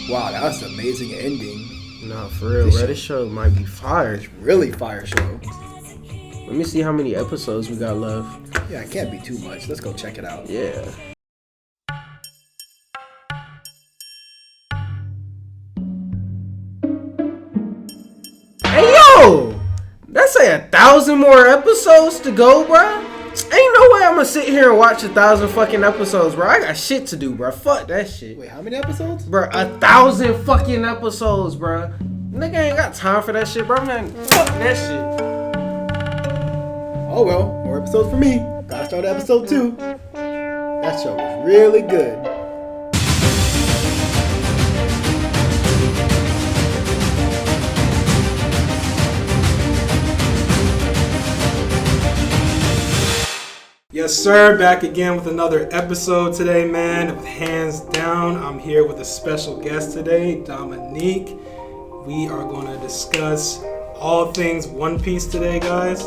Wow, that's an amazing ending. Nah, for real, bro. This show might be fire. It's really fire show. Let me see how many episodes we got left. Yeah, it can't be too much. Let's go check it out. Yeah. Hey, yo! That's 1,000 more episodes to go, bro. Ain't no way I'm gonna sit here and watch 1,000 fucking episodes, bro. I got shit to do, bro. Fuck that shit. Wait, how many episodes? Bro, 1,000 fucking episodes, bro. Nigga ain't got time for that shit, bro. Man, fuck that shit. Oh well, more episodes for me. Gotta start episode 2. That show was really good. Yes, sir. Back again with another episode today, man. Hands down, I'm here with a special guest today, Dominique. We are going to discuss all things One Piece today, guys.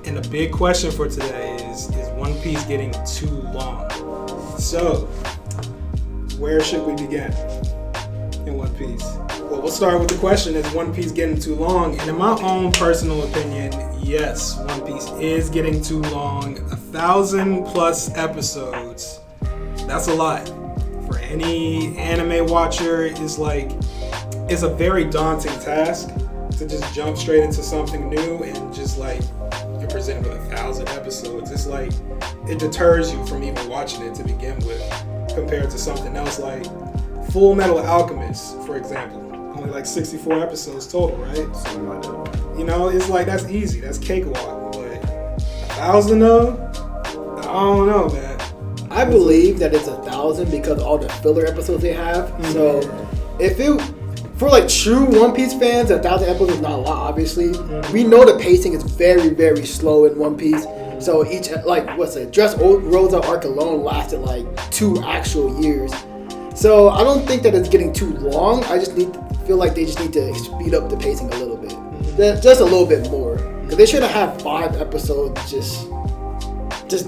And the big question for today is One Piece getting too long? So, where should we begin in One Piece? Well, we'll start with the question, is One Piece getting too long? And in my own personal opinion, yes, One Piece is getting too long. 1,000 plus episodes. That's a lot. For any anime watcher, it's a very daunting task to just jump straight into something new and just like you're presented with 1,000 episodes. It's like it deters you from even watching it to begin with, compared to something else like Full Metal Alchemist, for example. Only like 64 episodes total, right? Something like that. You know, it's like that's easy, that's cakewalk. But 1,000 though, I don't know, man. I believe that it's 1,000 because of all the filler episodes they have. Mm-hmm. So if it for like true One Piece fans, 1,000 episodes is not a lot. Obviously, we know the pacing is very, very slow in One Piece. So each Dressrosa arc alone lasted like 2 actual years. So I don't think that it's getting too long. I just feel like they just need to speed up the pacing a little bit, just a little bit more. Because they should have 5 episodes just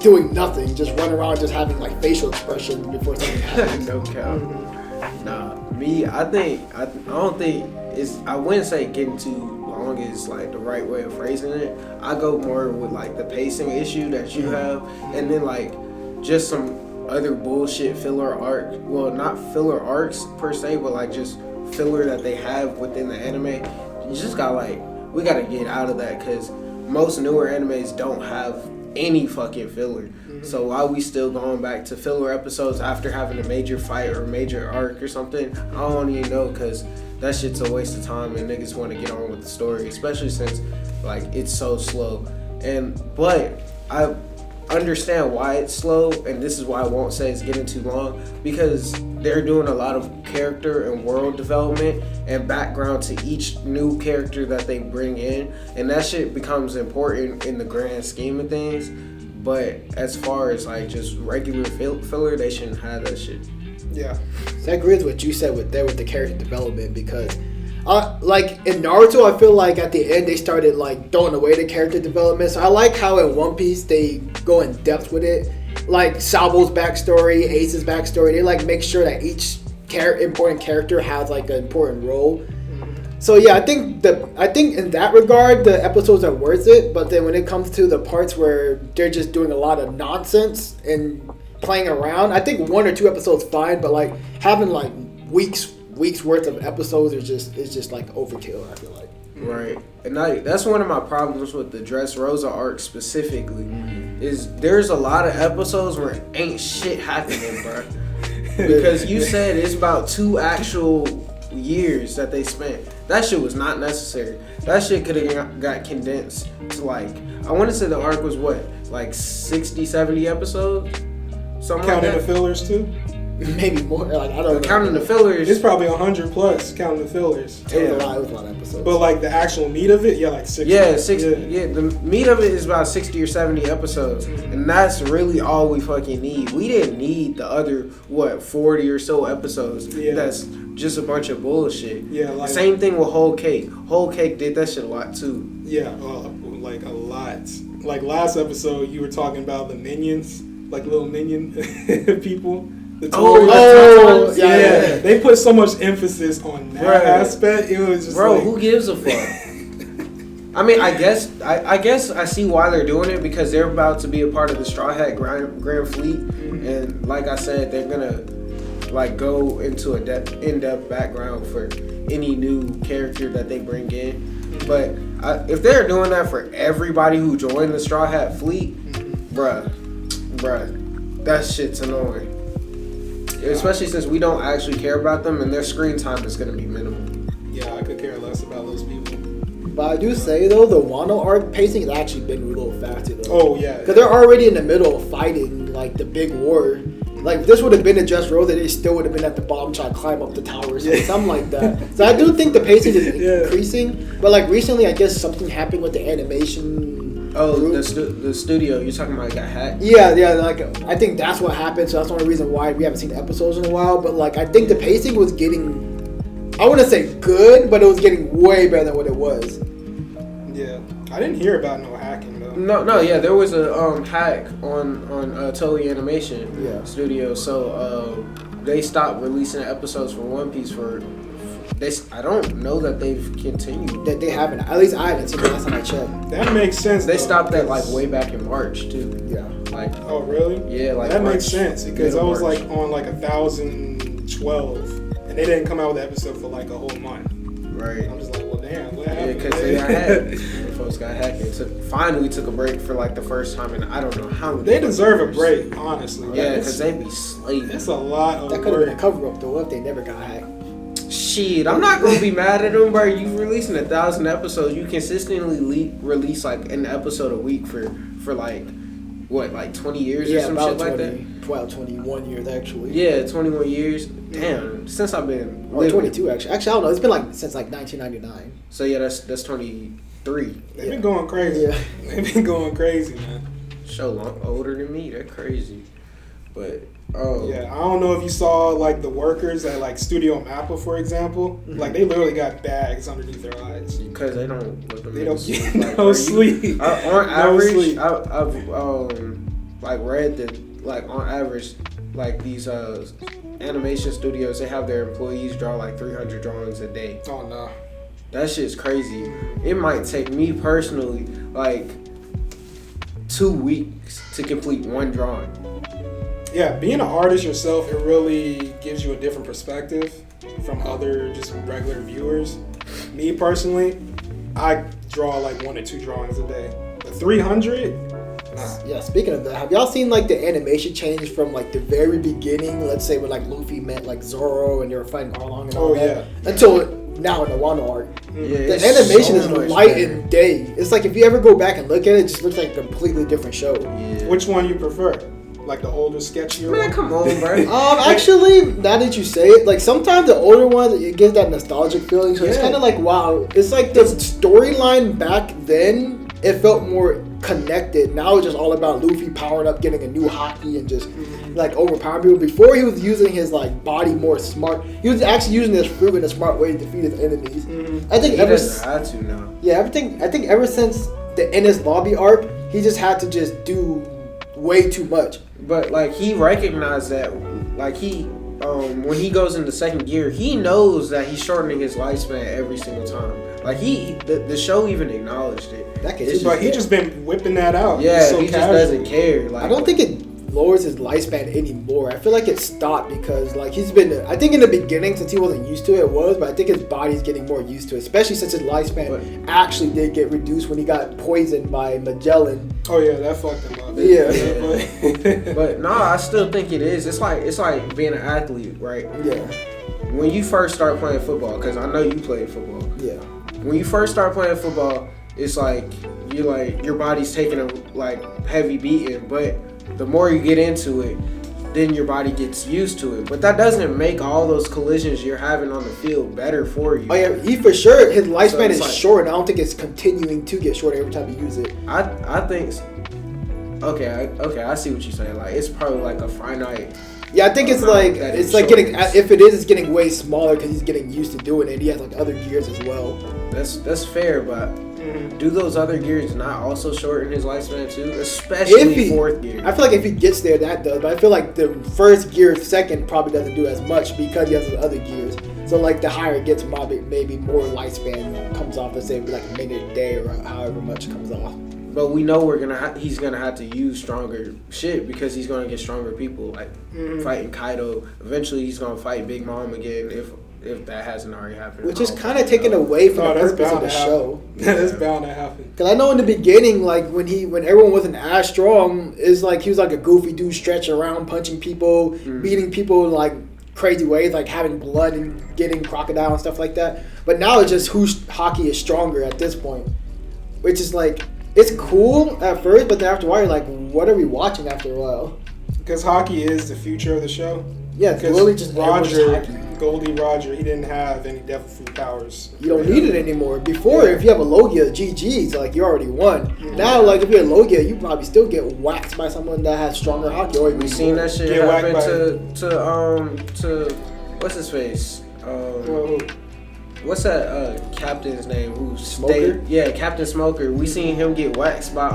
doing nothing, just running around, just having like facial expressions before something happens. No cap. Nah, me, I don't think I wouldn't say getting too long is like the right way of phrasing it. I go more with like the pacing issue that you have, and then like just some other bullshit filler arc. Well, not filler arcs per se, but like just filler that they have within the anime. You just we gotta get out of that, because most newer animes don't have any fucking filler. So why we still going back to filler episodes after having a major fight or a major arc or something? I don't even know, because that shit's a waste of time and niggas want to get on with the story, especially since like it's so slow. But I understand why it's slow, and this is why I won't say it's getting too long, because they're doing a lot of character and world development and background to each new character that they bring in, and that shit becomes important in the grand scheme of things. But as far as like just regular filler, they shouldn't have that shit. Yeah, so I agree with what you said with the character development, because like in Naruto, I feel like at the end they started like throwing away the character development. So I like how in One Piece they go in depth with it, like Sabo's backstory, Ace's backstory. They like make sure that each important character has like an important role. So yeah, I think in that regard the episodes are worth it. But then when it comes to the parts where they're just doing a lot of nonsense and playing around, I think 1 or 2 episodes fine. But like having like weeks worth of episodes is just like overkill, I feel like. Right. And that's one of my problems with the Dressrosa arc specifically, is there's a lot of episodes where ain't shit happening, bro. Because you said it's about 2 actual years that they spent. That shit was not necessary. That shit could have got condensed to like, I want to say the arc was what, like 60, 70 episodes? Something counting like the fillers too? Maybe more. Like, I don't know. Counting the fillers, It's probably 100 plus counting the fillers. It was a lot of episodes. But like the actual meat of it, like 60. Yeah, 60. Yeah, the meat of it is about 60 or 70 episodes, and that's really all we fucking need. We didn't need the other 40 or so episodes. Yeah. That's just a bunch of bullshit. Yeah, like same thing with Whole Cake. Whole Cake did that shit a lot too. Yeah, like a lot. Like last episode, you were talking about the minions, like little minion people. Oh, yeah. They put so much emphasis on that aspect. It was just bro, like, who gives a fuck? I mean, I guess I see why they're doing it, because they're about to be a part of the Straw Hat Grand Fleet, and like I said, they're gonna like go into a in-depth background for any new character that they bring in. But if they're doing that for everybody who joined the Straw Hat Fleet, bruh, that shit's annoying. Especially since we don't actually care about them, and their screen time is gonna be minimal. Yeah, I could care less about those people. But I do say though, the Wano arc pacing has actually been a little faster though. Oh yeah, because they're already in the middle of fighting like the big war. Like if this would have been a Just Rose, they still would have been at the bottom trying to climb up the towers, something like that. So I do think the pacing is increasing. But like recently, I guess something happened with the animation. Oh, the studio you're talking about got hacked? Yeah. Like I think that's what happened. So that's the only reason why we haven't seen the episodes in a while. But like I think the pacing was getting, I wouldn't say good, but it was getting way better than what it was. Yeah, I didn't hear about no hacking though. No, yeah, there was a hack on Toei Animation Studio, so they stopped releasing episodes for One Piece for this. I don't know that they've continued. That they haven't. At least I haven't seen the last time I checked. That makes sense. They stopped that like way back in March too. Yeah. Like. Oh really? Yeah, like that March, makes sense because I was like on like 1012, and they didn't come out with the episode for like a whole month. Right. I'm just like, well, damn, what happened? Yeah, because they got hacked. The folks got hacked. It finally took a break for like the first time in I don't know how many. They deserve a break, honestly. Yeah, because they be slaving. It's a lot of that could have been a cover up though if they never got hacked. Shit, I'm not gonna be mad at them, bro. You releasing 1,000 episodes. You consistently release like an episode a week for like what, like 20 years or some shit 20, like that. Well, 21 years actually. Yeah, 21 years. Damn, since I've been. Or 22 actually. Actually, I don't know. It's been like since like 1999. So yeah, that's 23. They've been going crazy. Yeah. They've been going crazy, man. So long, older than me. They're crazy. But yeah, I don't know if you saw like the workers at like Studio Mappa, for example. Like they literally got bags underneath their eyes because they don't get like, no sleep. On average, I've like read that like on average, like these animation studios, they have their employees draw like 300 drawings a day. Oh no, that shit's crazy. It might take me personally like 2 weeks to complete one drawing. Yeah, being an artist yourself, it really gives you a different perspective from other just regular viewers. Me personally, I draw like 1 or 2 drawings a day. But 300? Nah. Yeah, speaking of that, have y'all seen like the animation change from like the very beginning, let's say when like Luffy met like Zoro and they were fighting Arlong and all that, until now in the Wano arc. Yeah, the animation is light and day. It's like if you ever go back and look at it, it just looks like a completely different show. Yeah. Which one you prefer? Like the older, sketchier Man, one? come on, bro. Actually, now that you say it, like sometimes the older ones, it gives that nostalgic feeling. So it's kind of like, wow. It's like the storyline back then, it felt more connected. Now it's just all about Luffy powering up, getting a new haki, and just like overpowering people. Before he was using his like body more smart. He was actually using his fruit in a smart way to defeat his enemies. I think he doesn't have to now. Yeah, I think ever since the Enies Lobby arc, he just had to just do way too much. But like he recognized that, like he, when he goes into second gear, he knows that he's shortening his lifespan every single time. Like the show even acknowledged it. But he just been whipping that out. Yeah, so he just doesn't care. Like I don't think it lowers his lifespan anymore. I feel like it stopped because like he's been. I think in the beginning, since he wasn't used to it, but I think his body's getting more used to it, especially since his lifespan actually did get reduced when he got poisoned by Magellan. Oh yeah, that fucked him up. Yeah. But no, I still think it is. It's like being an athlete, right? Yeah. When you first start playing football, because I know you played football. Yeah. When you first start playing football, it's like your body's taking a like heavy beating, but the more you get into it, then your body gets used to it. But that doesn't make all those collisions you're having on the field better for you. Oh yeah, he for sure, his lifespan is short. I don't think it's continuing to get shorter every time you use it. I think, okay, I see what you're saying. Like, it's probably like a finite. Yeah, I think it's like getting, if it is, it's getting way smaller because he's getting used to doing it. He has like other gears as well. That's fair, but do those other gears not also shorten his lifespan too? Especially fourth gear. I feel like if he gets there, that does. But I feel like the first gear, second, probably doesn't do as much because he has the other gears. So like the higher it gets, maybe more lifespan comes off. Let's say like a minute, a day, or however much comes off. But we know he's gonna have to use stronger shit because he's gonna get stronger people. Like fighting Kaido. Eventually, he's gonna fight Big Mom again if that hasn't already happened. Which is kind of taken away from the purpose of the show. That's bound to happen. Because I know in the beginning, like when everyone wasn't as strong, it's like he was like a goofy dude stretching around, punching people, beating people in like crazy ways, like having blood and getting crocodile and stuff like that. But now it's just whose Haki is stronger at this point, which is like it's cool at first, but then after a while, you're like, what are we watching after a while? Because Haki is the future of the show. Yeah, it's really just Roger, Goldie Roger, he didn't have any devil fruit powers. You don't need it anymore. Before, if you have a Logia, GG's, like you already won. Now, like if you're a Logia, you probably still get whacked by someone that has stronger Haki. Or we seen that shit happen to what's his face? What's that captain's name? Who Smoker? Yeah, Captain Smoker. We seen him get waxed by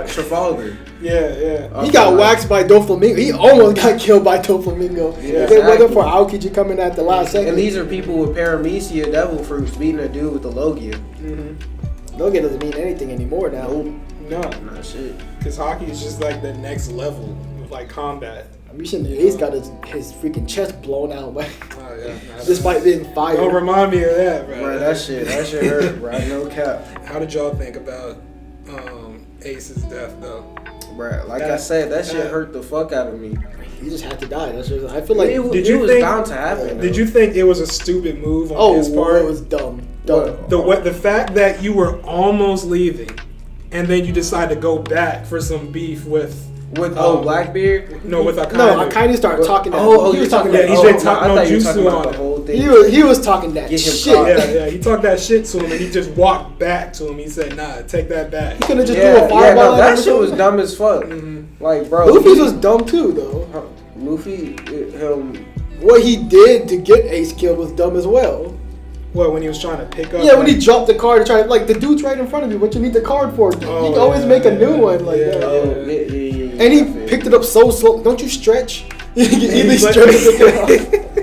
Trafalgar. Yeah. He got waxed by Doflamingo. He almost got killed by Doflamingo. Yeah, if it wasn't for Aokiji coming at the last second. And these are people with Paramecia devil fruits beating a dude with the Logia. Logia doesn't mean anything anymore now. No. Nah, shit. Because Haki is just like the next level of like combat. You seen Ace got his freaking chest blown out, by despite being fired. Don't remind me of that, bro. Bro, that shit hurt, bro. No cap. How did y'all think about Ace's death, though? Bro, I said, that shit hurt the fuck out of me. He just had to die. That's just, I feel like it was bound to happen. Did you think it was a stupid move on his part? It was dumb. The fact that you were almost leaving, and then you decide to go back for some beef with Blackbeard? No, with Akainu. No, Akainu started talking that. He was talking that. He said talk no jutsu on the whole thing. He was talking that shit. Yeah. He talked that shit to him, and he just walked back to him. He said, "Nah, take that back." He could have just threw a fireball. No, that shit was dumb as fuck. Like, bro, Luffy's was dumb too, though. Luffy, what he did to get Ace killed was dumb as well. What, when he was trying to pick up? Yeah, when he dropped the card to try to, like, the dude's right in front of you. What you need the card for? You can always make a new one like that. And he picked it up so slow. Don't you stretch? You can easily stretch the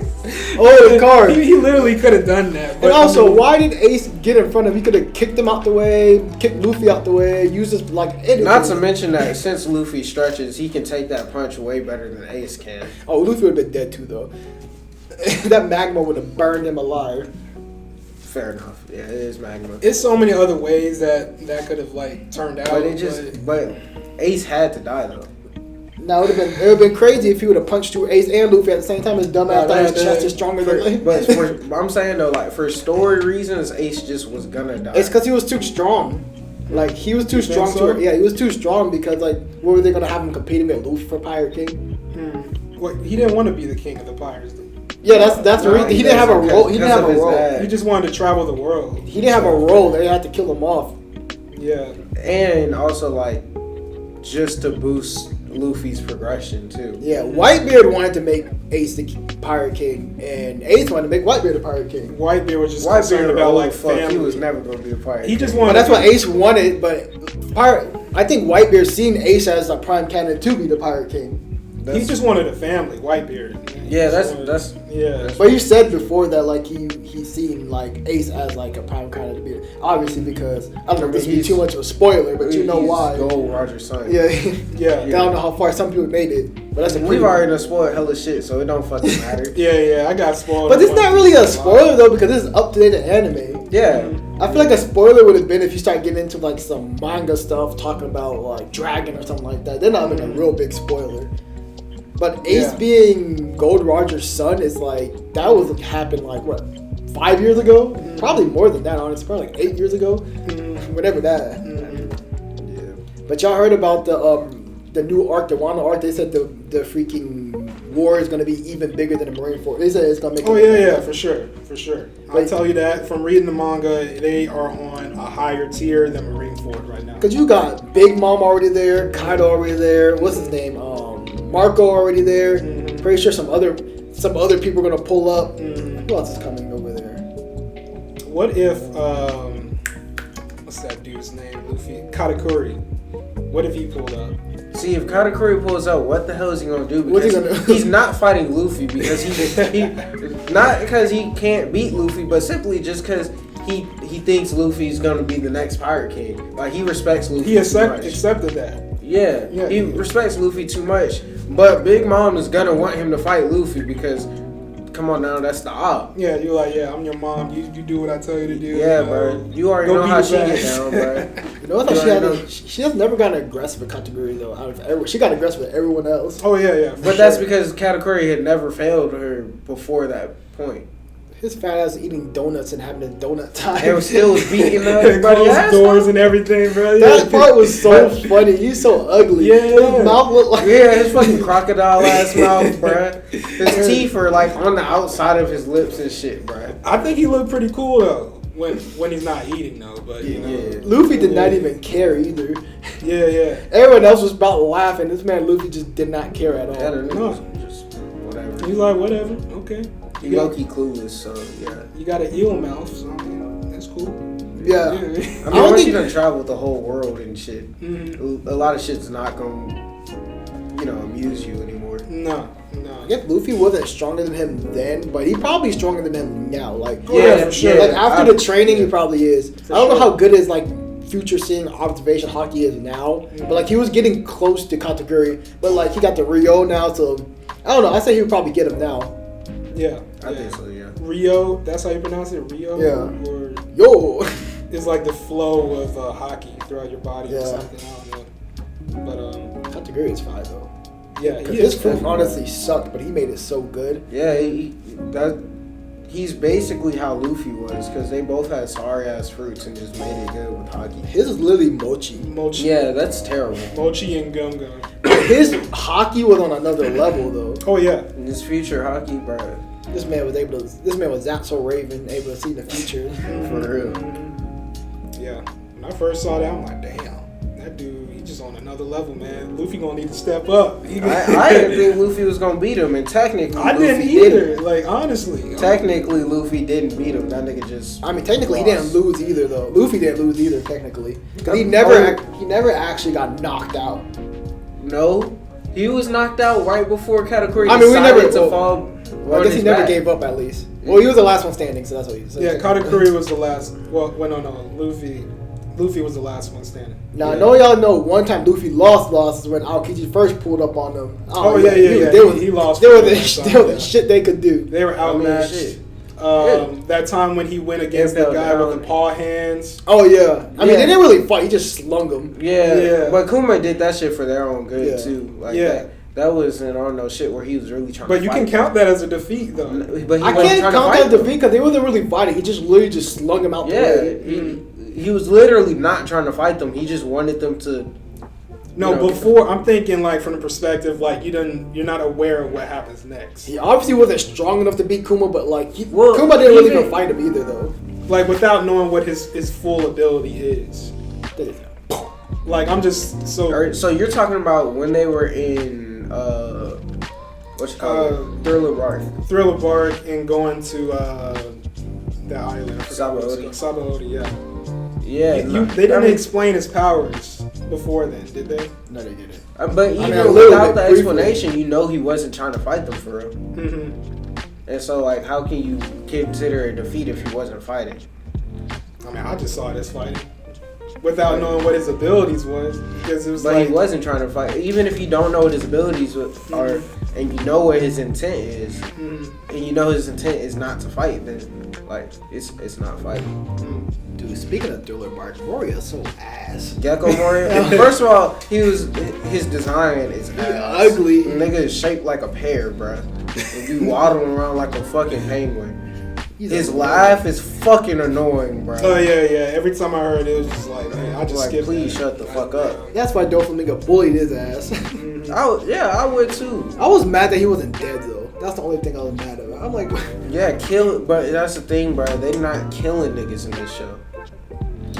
the card. He literally could have done that. And also, why did Ace get in front of him? He could have kicked him out the way, kicked Luffy out the way, used his, like, anything. Not to mention that since Luffy stretches, he can take that punch way better than Ace can. Oh, Luffy would have been dead too, though. That magma would have burned him alive. Fair enough. Yeah, it is magma. It's so many other ways that could have like turned out. But Ace had to die though. No, it would have been crazy if he would have punched through Ace and Luffy at the same time. His dumbass thought his chest is stronger than. But I'm saying though, like for story reasons, Ace just was gonna die. It's because he was too strong. Like he was too strong. So? Yeah, he was too strong because like, what were they gonna have him competing with Luffy for Pirate King? Well, he didn't want to be the king of the pirates. Yeah, that's the reason. He didn't have a role. He didn't have a role. He just wanted to travel the world. He didn't have a role. They had to kill him off. Yeah, and also like just to boost Luffy's progression too. Yeah, Whitebeard wanted to make Ace the Pirate King, and Ace wanted to make Whitebeard the Pirate King. Whitebeard was just concerned about like family. He was never going to be a pirate. He just wanted. But that's what Ace wanted. But I think Whitebeard seen Ace as a prime candidate to be the Pirate King. He just wanted a family, Whitebeard. Yeah, that's yeah. But you said before that like he seen like Ace as like a prime candidate to be, obviously because I don't know if this would be too much of a spoiler, but you know why. Gold Roger's son. Yeah. Yeah. I don't know how far some people made it, but that's we've already done spoiled hella shit, so it don't fucking matter. Yeah, I got spoiled. But it's not really a spoiler though because this is up to date anime. Yeah. I feel like a spoiler would have been if you start getting into like some manga stuff talking about like Dragon or something like that. Then that would have been a real big spoiler. But Ace being Gold Roger's son is like, that was happened like what, 5 years ago? Probably more than that, honestly. Probably like 8 years ago. Whatever that. Yeah. But y'all heard about the new arc, the Wano arc? They said the freaking war is gonna be even bigger than the Marineford. They said it's gonna make. Oh yeah, for sure. I tell you that from reading the manga, they are on a higher tier than Marineford right now. Cause you got Big Mom already there, Kaido already there. What's his name? Marco already there. Pretty sure some other people are gonna pull up. Who else is coming over there? What if what's that dude's name? Luffy Katakuri. What if he pulled up? See, if Katakuri pulls out, what the hell is he gonna do? What's he Because gonna do? he's not fighting Luffy because he not because he can't beat Luffy, but simply just because he thinks Luffy's gonna be the next Pirate King. Like he respects Luffy. He too much. accepted that. Yeah, Yeah. he respects Luffy too much. But Big Mom is gonna want him to fight Luffy because, come on now, that's the op. Yeah, you're like, yeah, I'm your mom. You do what I tell you to do. Yeah, bro. You already Go know beat how his she ass. get down, bro. You know what? You She already she has never gotten aggressive with Kategori though. Out of everyone, she got aggressive with everyone else. Oh yeah. for But that's sure. because Katakuri had never failed her before that point. His fat ass eating donuts and having a donut time. And still was beating They everybody closed ass. doors and everything, bro. That part was so funny. He's so ugly. Yeah. His mouth looked like Yeah, his fucking crocodile ass mouth, bruh. His teeth are like on the outside of his lips and shit, bruh. I think he looked pretty cool though when he's not eating though. But you know, Yeah. Luffy did not even care either. yeah. Everyone else was about laughing. This man Luffy just did not care at That all. nigga No. was just whatever. He's like, whatever, okay. He low-key clueless, so yeah. You got an eel mouth, so I mean, that's cool. Yeah. I mean, don't once think- you done traveled the whole world and shit, Mhm. a lot of shit's not gonna, amuse you anymore. No. I guess Luffy wasn't stronger than him then, but he probably stronger than him now. Like, Oh, yeah, for sure. Like after the training, he yeah. probably is. I don't know how good his like future seeing observation hockey is now, but like he was getting close to Katakuri, but like he got the Rio now, so I don't know. I say he would probably get him now. Yeah. I think so, yeah. Rio, that's how you pronounce it, Rio? Yeah. Or Yo, it's like the flow of hockey throughout your body or Yeah. something. I don't know. But Katakuri is fine though. yeah, Because he his is. fruit honestly sucked, but he made it so good. Yeah, he's basically how Luffy was, because they both had sorry ass fruits and just made it good with hockey. His is literally mochi. Mochi. Yeah, that's terrible. Mochi and Gum Gum. His hockey was on another level though. Oh yeah. In this future hockey, bro, This man was able to. This man was that so Raven, able to see the future. for real. Yeah. When I first saw that, I'm like, damn, that dude, he just on another level, man. Luffy gonna need to step up. I didn't think Luffy was gonna beat him, and technically, I Luffy didn't either. Like honestly. Technically, Luffy didn't beat him. That nigga just. I mean, technically, he lost. didn't lose either, though. Luffy didn't lose either, technically. 'Cause he Oh. never actually got knocked out. No, he was knocked out right before Katakuri I mean, we decided never- to well, fall. Well, I guess he never gave up, at least. Well, he was the last one standing, so that's what he said. Yeah, Katakuri was the last. Well, no. Luffy was the last one standing. Now, I know y'all know one time Luffy lost is when Aokiji first pulled up on him. Oh, yeah. He lost. They were for the, that they were the time. shit they could do. They were I mean, outmatched. shit. That time when he went against the fell guy with down. the paw hands. Oh, yeah. I mean, Yeah. they didn't really fight. He just slung them. Yeah, Yeah. but Kuma did that shit for their own good Yeah. too. Like Yeah. that wasn't on no shit where he was really trying. But to you fight can count that as a defeat, though. But he I wasn't can't trying count to that fight them. defeat because they wasn't really fighting. He just literally just slung him out the Yeah, way. he was literally not trying to fight them. He just wanted them to. No, you know, before I'm thinking like from the perspective like you're not aware of what happens next. He obviously wasn't strong enough to beat Kuma, but like Well, Kuma didn't really even- even fight him either, though. Like without knowing what his full ability is. Like I'm just so So you're talking about when they were in what you call it, Thriller Bark. Thriller Bark and going to that island. I forgot what it's Sabaody. called. Sabaody, yeah. Yeah, They didn't explain his powers before then, did they? No, they didn't. But even mean, a little without bit the briefly. explanation, you know he wasn't trying to fight them for real. Mm-hmm. And so, like, how can you consider a defeat if he wasn't fighting? I mean, I just saw this fighting without knowing what his abilities was because it was But like he wasn't trying to fight. Even if you don't know what his abilities are, and you know what his intent is, Mhm. and you know his intent is not to fight, then like it's not fighting. Dude, speaking of Thriller Bark, Moria is so ass. Gecko Moria. First of all, his design is ass. ugly. Nigga is shaped like a pear, bruh. And be waddling around like a fucking penguin. He's His a- laugh is fucking annoying, bruh. Oh yeah. Every time I heard it, it was just like, man, I just Like, skipped please that. shut the fuck up. That's why Doflamingo bullied his ass. I would too. I was mad that he wasn't dead though. That's the only thing I was mad about. I'm like, Yeah, kill. But that's the thing, bro. They not killing niggas in this show.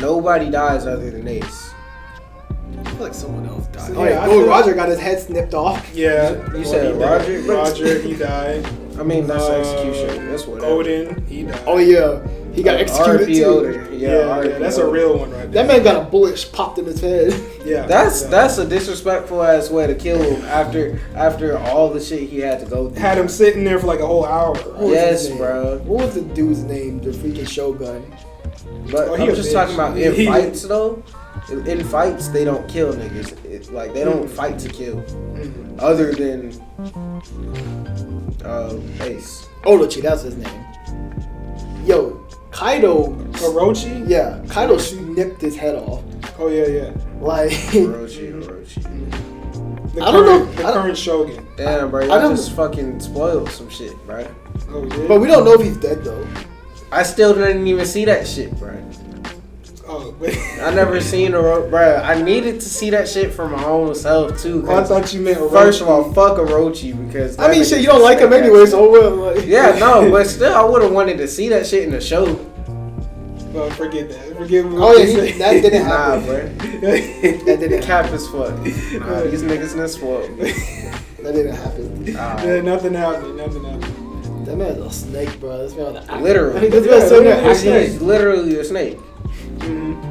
Nobody dies other than Ace. I feel like someone else died. So, Oh, yeah, yeah, I Gold feel- Roger got his head snipped off. Yeah. You said he died. Roger? Roger, he died. I mean, that's execution. That's whatever. Odin, he died. Oh yeah, He got executed R.I.P. too. Oda. Yeah, that's a real one right there. That man got a bullet popped in his head. Yeah, That's a disrespectful ass way to kill him after all the shit he had to go through. had him sitting there for like a whole hour. What was Yes, his name? bro. What was the dude's name? The freaking Shogun. But Oh, he I'm a just bitch. talking about in He- fights though. In fights, they don't kill niggas. It's like they don't fight to kill. Mhm. Other than Ace. Orochi, that's his name. Yo, Kaido. Orochi? Yeah, Kaido snipped his head off. Oh yeah. Like, Orochi. The I don't know. The current Shogun. Damn, bro, I y'all don't- just fucking spoiled some shit, bro. Oh yeah. but we don't know if he's dead though. I still didn't even see that shit, bro. Oh, wait. I never seen bro. I needed to see that shit for my own self too. Oh, I 'cause thought you meant Orochi. First of all, fuck Orochi because I mean, that shit, nigga's you don't like him snake anyway, ass. so what? Like, Yeah, no, but still, I would have wanted to see that shit in the show. Well, forget that. Forget what Oh, yeah, you said. that didn't Nah, happen. bro. That didn't happen. Cap as fuck. Nah, these niggas done spoiled me. That didn't happen. Yeah, nothing happened. That man's a snake, bro. This man was an Literally. I mean, this Yeah, man's sitting there literally a acting. snake. He's literally a snake.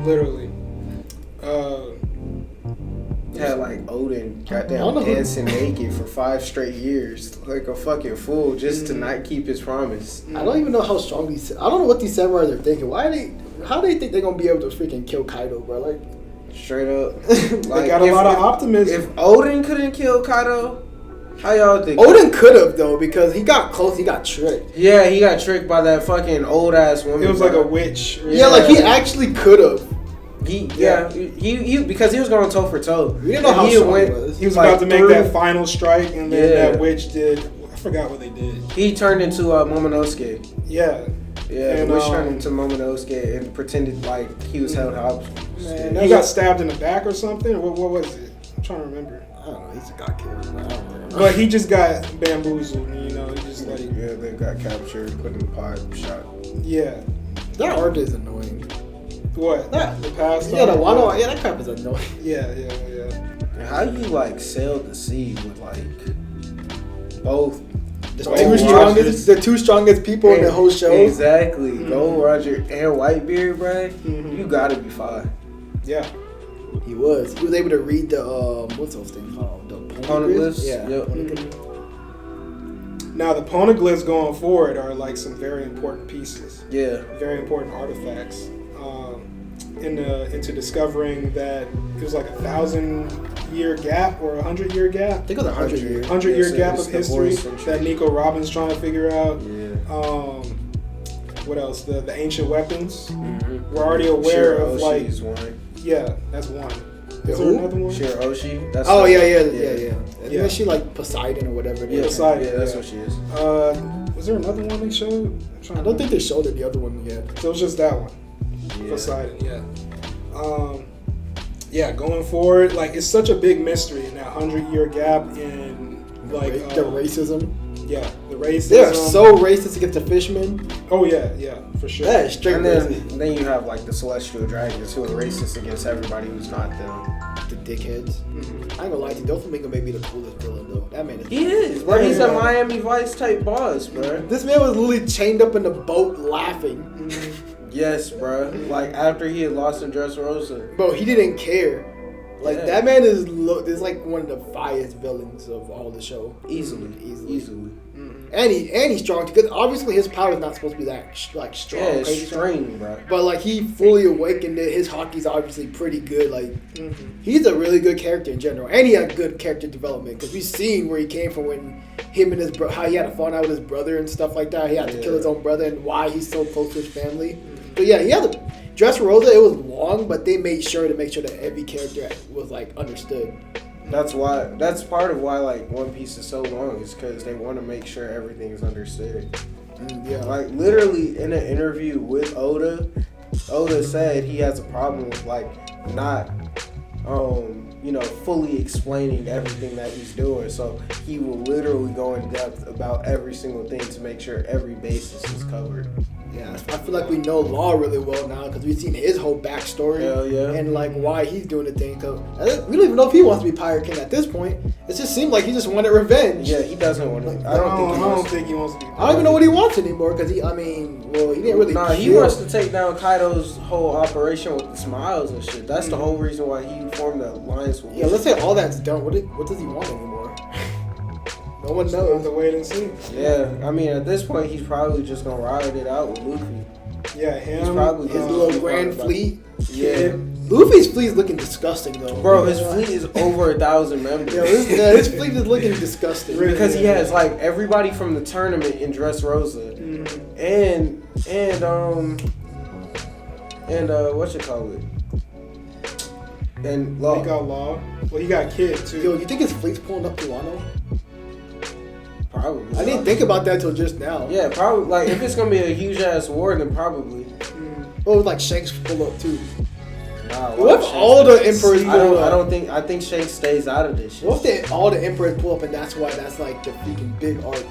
Literally. Had like Odin I don't goddamn know who- dancing naked for 5 straight years, like a fucking fool, just to not keep his promise. I don't even know how strong these. I don't know what these samurais are thinking. How they think they're gonna be able to freaking kill Kaido, bro? Like, Straight up. They got a lot of optimism. If Odin couldn't kill Kaido, how y'all think? Odin could have though because he got close. He got tricked. Yeah, he got tricked by that fucking old ass woman. It was like bro. a witch. Yeah, like he actually could have. He because he was going toe for toe. We didn't know how strong he was. He was like about to make through- that final strike, and then Yeah. that witch did. I forgot what they did. He turned into Momonosuke. Yeah. Yeah, And, the witch turned into Momonosuke and pretended like he was held hostage. Man, he got stabbed in the back or something. What was it? I'm trying to remember. I don't know. He just got killed. I don't know. But he just got bamboozled. You know, he just like Yeah, they got captured, put in the pot, shot. yeah. That art is annoying. What? Yeah. The past. Yeah, the Wano. Yeah, that crap is annoying. Yeah. How you like sailed the sea with like both The two strongest people in the whole show. Exactly. Gold Roger and Whitebeard, bro. Mhm. You gotta be fine. Yeah. He was able to read the what's those things called? The Poneglyphs? Yeah. Yep. Now the poneglyphs going forward are like some very important pieces, Yeah. very important artifacts. Into discovering that it was like 1,000-year gap or 100-year I gap. think it was 100 years. 100-year Yes, gap it's of the history voice and that shit. Nico Robbins trying to figure out. Yeah. What else? The ancient weapons. Mm-hmm. We're already aware of like Oshi's one. yeah, that's one. The Is there who? another one? Shirahoshi. That's Oh the- yeah. And Yeah. then she like Poseidon or whatever. it Yeah, is. Poseidon, yeah, that's yeah. what she is. Was there another one they showed? I'm trying I to don't think they showed it the other one yet. So it was just that one. Yeah. Poseidon, yeah. Yeah, going forward, like it's such a big mystery in that 100-year gap in like The racism. Yeah, the racism. They are so racist against the fishermen. Oh yeah, for sure. That is straight And racist. then you have like the celestial dragons who are racist against everybody who's not them. The dickheads. Mhm. I ain't gonna lie to you. Doflamingo may be the coolest villain though. That man is. He is, bro. He's a Yeah. Miami Vice type boss, bro. This man was literally chained up in the boat laughing. Yes, bro. Like after he had lost in Dressrosa. Bro, he didn't care. Like Yeah. that man is like one of the finest villains of all the show. Easily. And he's strong because obviously his power is not supposed to be that like strong. Yeah, it's crazy strong. string, bro. But like he fully awakened it. His hockey's obviously pretty good. Like he's a really good character in general, and he had good character development because we've seen where he came from when him and his how he had a falling out with his brother and stuff like that. He had to kill his own brother and why he's so close to his family. But yeah, he had the Dressrosa. It was long, but they made sure that every character was like understood. That's part of why like One Piece is so long is because they want to make sure everything is understood. Yeah, Like literally in an interview with Oda said he has a problem with like not fully explaining everything that he's doing. So he will literally go in depth about every single thing to make sure every basis is covered. Yeah, I feel like we know Law really well now because we've seen his whole backstory. Hell yeah. And like why he's doing the thing. Cause we don't even know if he wants to be Pirate King at this point. It just seemed like he just wanted revenge. Yeah, he doesn't want to. I don't think he wants to be. I don't even know what he wants anymore because he didn't really. Nah, he wants to take down Kaido's whole operation with the smiles and shit. That's the whole reason why he formed the alliance with. Yeah, let's say all that's done. What does he want anymore? No one We'll have knows. to wait and see. Yeah, I mean, at this point, he's probably just gonna ride it out with Luffy. Yeah, him. He's probably His little grand fleet. Yeah. Luffy's fleet's looking disgusting though. Bro, his fleet is over 1,000 members. His fleet is looking disgusting. Because he has like everybody from the tournament in Dressrosa, and what you call it, and He Law. got Law. Well, he got Kid too. Yo, you think his fleet's pulling up to Wano? Probably. I didn't think about that till just now. Yeah, probably. Like if it's gonna be a huge ass war, then probably. What was like Shanks pull up too? Nah, What if all the emperors pull up? I think Shanks stays out of this shit. What if all the emperors pull up and that's why that's like the freaking big arc?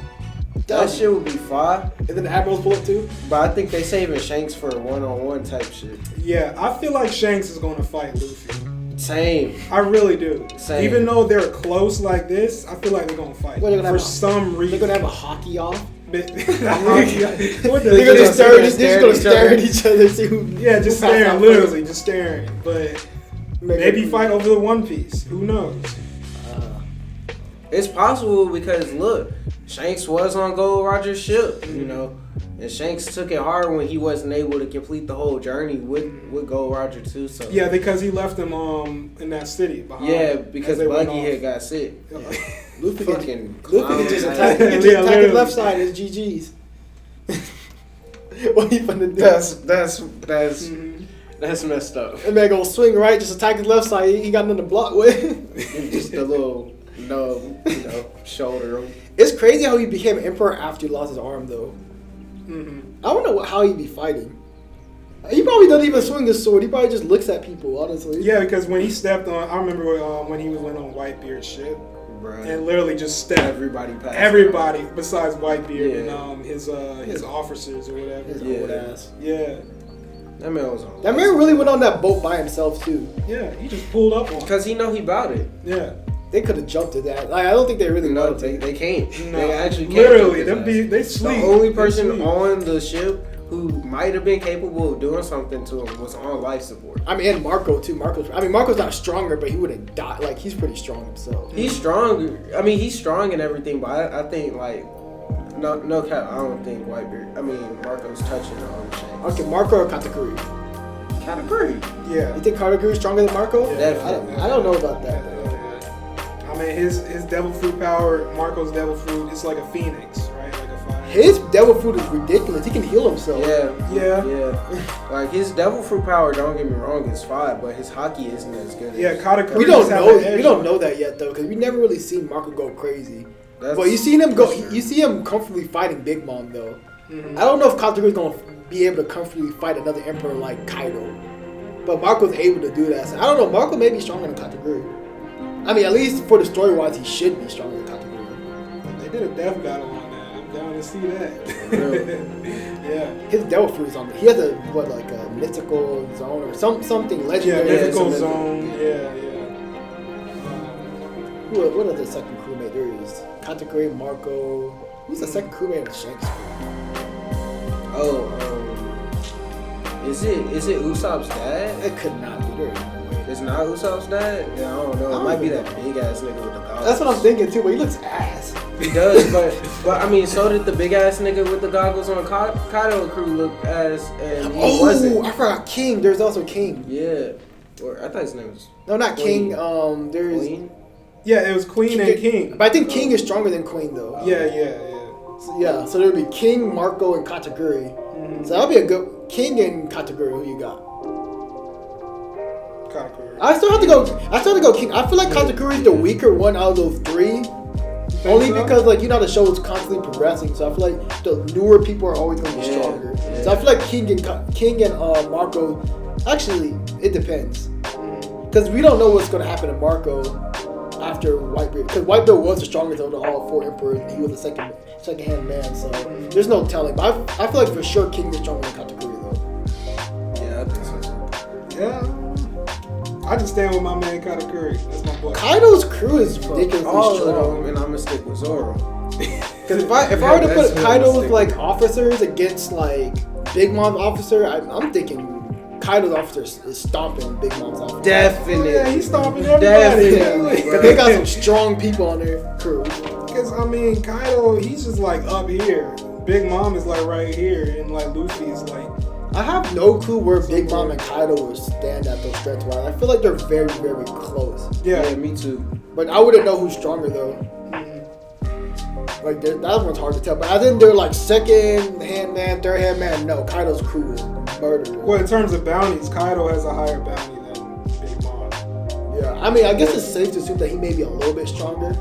That shit would be fire. And then the admirals pull up too? But I think they saving Shanks for a one-on-one type shit. Yeah, I feel like Shanks is going to fight Luffy. Same. I really do. Same. Even though they're close like this, I feel like they're going to fight. What, they're gonna for have some They're reason. gonna have a hockey off. What They're the- gonna just stare at stare each other. See who, Yeah, just who passes staring, out literally, just staring. But first. maybe fight over the One Piece. Who knows? It's possible because look, Shanks was on Gold Roger's ship, you know, and Shanks took it hard when he wasn't able to complete the whole journey with Gold Roger too. So Yeah, because he left them in that city behind. yeah, as because they went Buggy off. had got sick. Luffy Fucking can clown just ass. attack. He can just Yeah, attack his literally. left side. It's GG's. What he finna do? That's messed up. And man go swing right, just attack his left side. He got nothing to block with. Just a little shoulder. It's crazy how he became emperor after he lost his arm, though. Mm-hmm. I don't know how he'd be fighting. He probably doesn't even swing his sword. He probably just looks at people, honestly. Yeah, because when he stepped on, I remember when he went on Whitebeard's ship Bruh. and literally just stepped Everybody passed. everybody besides Whitebeard Yeah. and his officers or whatever. His Yeah. old ass. Yeah, That man was on. That man really went on that boat by himself, too. yeah, he just pulled up on. him. Because he know he about it. Yeah, They could have jumped to that. Like, I don't think they really No, wanted to. they can't. no, They actually can't. literally, jump his they ass. sleep. The only They person sleep. on the ship who might have been capable of doing something to him was on life support. I mean, and Marco, too. Marco's not stronger, but he wouldn't die. Like, he's pretty strong himself. He's strong. I mean, he's strong and everything, but I think like no cap. I don't think Whitebeard. I mean, Marco's touching on Shanks. Okay, Marco or Katakuri? Category. Yeah, You think Katakuri's stronger than Marco? Yeah. I don't know about that. I mean, his devil fruit power, Marco's devil fruit, it's like a phoenix, right? Like a fire. His devil fruit is ridiculous. He can heal himself. Yeah. Like his devil fruit power, don't get me wrong, is fine, but his hockey isn't as good. Yeah, as Katakuri. We don't just have know. an edge We don't on know him. that yet, though, because we never really seen Marco go crazy. That's- But you seen him go. that's true. You see him comfortably fighting Big Mom, though. Mhm. I don't know if Katakuri's gonna be able to comfortably fight another emperor like Kaido, but Marco's able to do that. So I don't know. Marco may be stronger than Katakuri. I mean, at least for the story wise, he should be stronger than Katakuri. They did a death battle on that. I'm down to see that. Really? Yeah. His devil fruit is on. He has a mythical zone or something Yeah, legendary. mythical it's a zone. Yeah. What are the second crewmate? There is Katakuri, Marco. Who's the second crewmate of Shanks? Is it Usopp's dad? It could not be. There is no way. It's not Usopp's dad? Yeah, I don't know. It might be that big ass nigga with the goggles. That's what I'm thinking too. But he looks ass. He does, but I mean, so did the big ass nigga with the goggles on Kaido crew look ass, and he Oh, wasn't. I forgot King. There's also King. Yeah, or I thought his name was No, not Queen. King. There's. Queen. Yeah, it was Queen and King. But I think King is stronger than Queen though. Yeah. So there would be King, Marco, and Katakuri. Mhm. So that'll be a good King and Katakuri. Who you got? Katakuri. I still have to go King. I feel like Katakuri is the weaker one out of those three. Only so? because like the show is constantly progressing, so I feel like the newer people are always going to be Yeah, stronger. yeah. So I feel like King and Marco. Actually, it depends because we don't know what's going to happen to Marco after after Whitebeard, because Whitebeard was the strongest of all 4 emperors, and he was the second hand man. So there's no telling. But I feel like for sure King is stronger than Katakuri though. Yeah, I think so. Yeah. I just stand with my man Katakuri. That's my boy. Kaido's crew is ridiculously All strong. of them, and I'm gonna stick with Zoro. Because if I were to put Kaido's like officers against like Big Mom's officer, I'm thinking Kaido's officer is stomping Big Mom's officer. Definitely. Yeah, he's stomping everybody. Definitely. Because they got some strong people on their crew. Because I mean, Kaido, he's just like up here. Big Mom is like right here, and like Luffy is like. I have no clue where Big Mom and Kaido would stand at those stretch wise. I feel like they're very, very close. Yeah, me too. But I wouldn't know who's stronger though. Like that one's hard to tell. But I think they're like second hand man, third hand man. No, Kaido's crew is murder. Well, in terms of bounties, Kaido has a higher bounty than Big Mom. Yeah, I mean, I guess it's safe to assume that he may be a little bit stronger.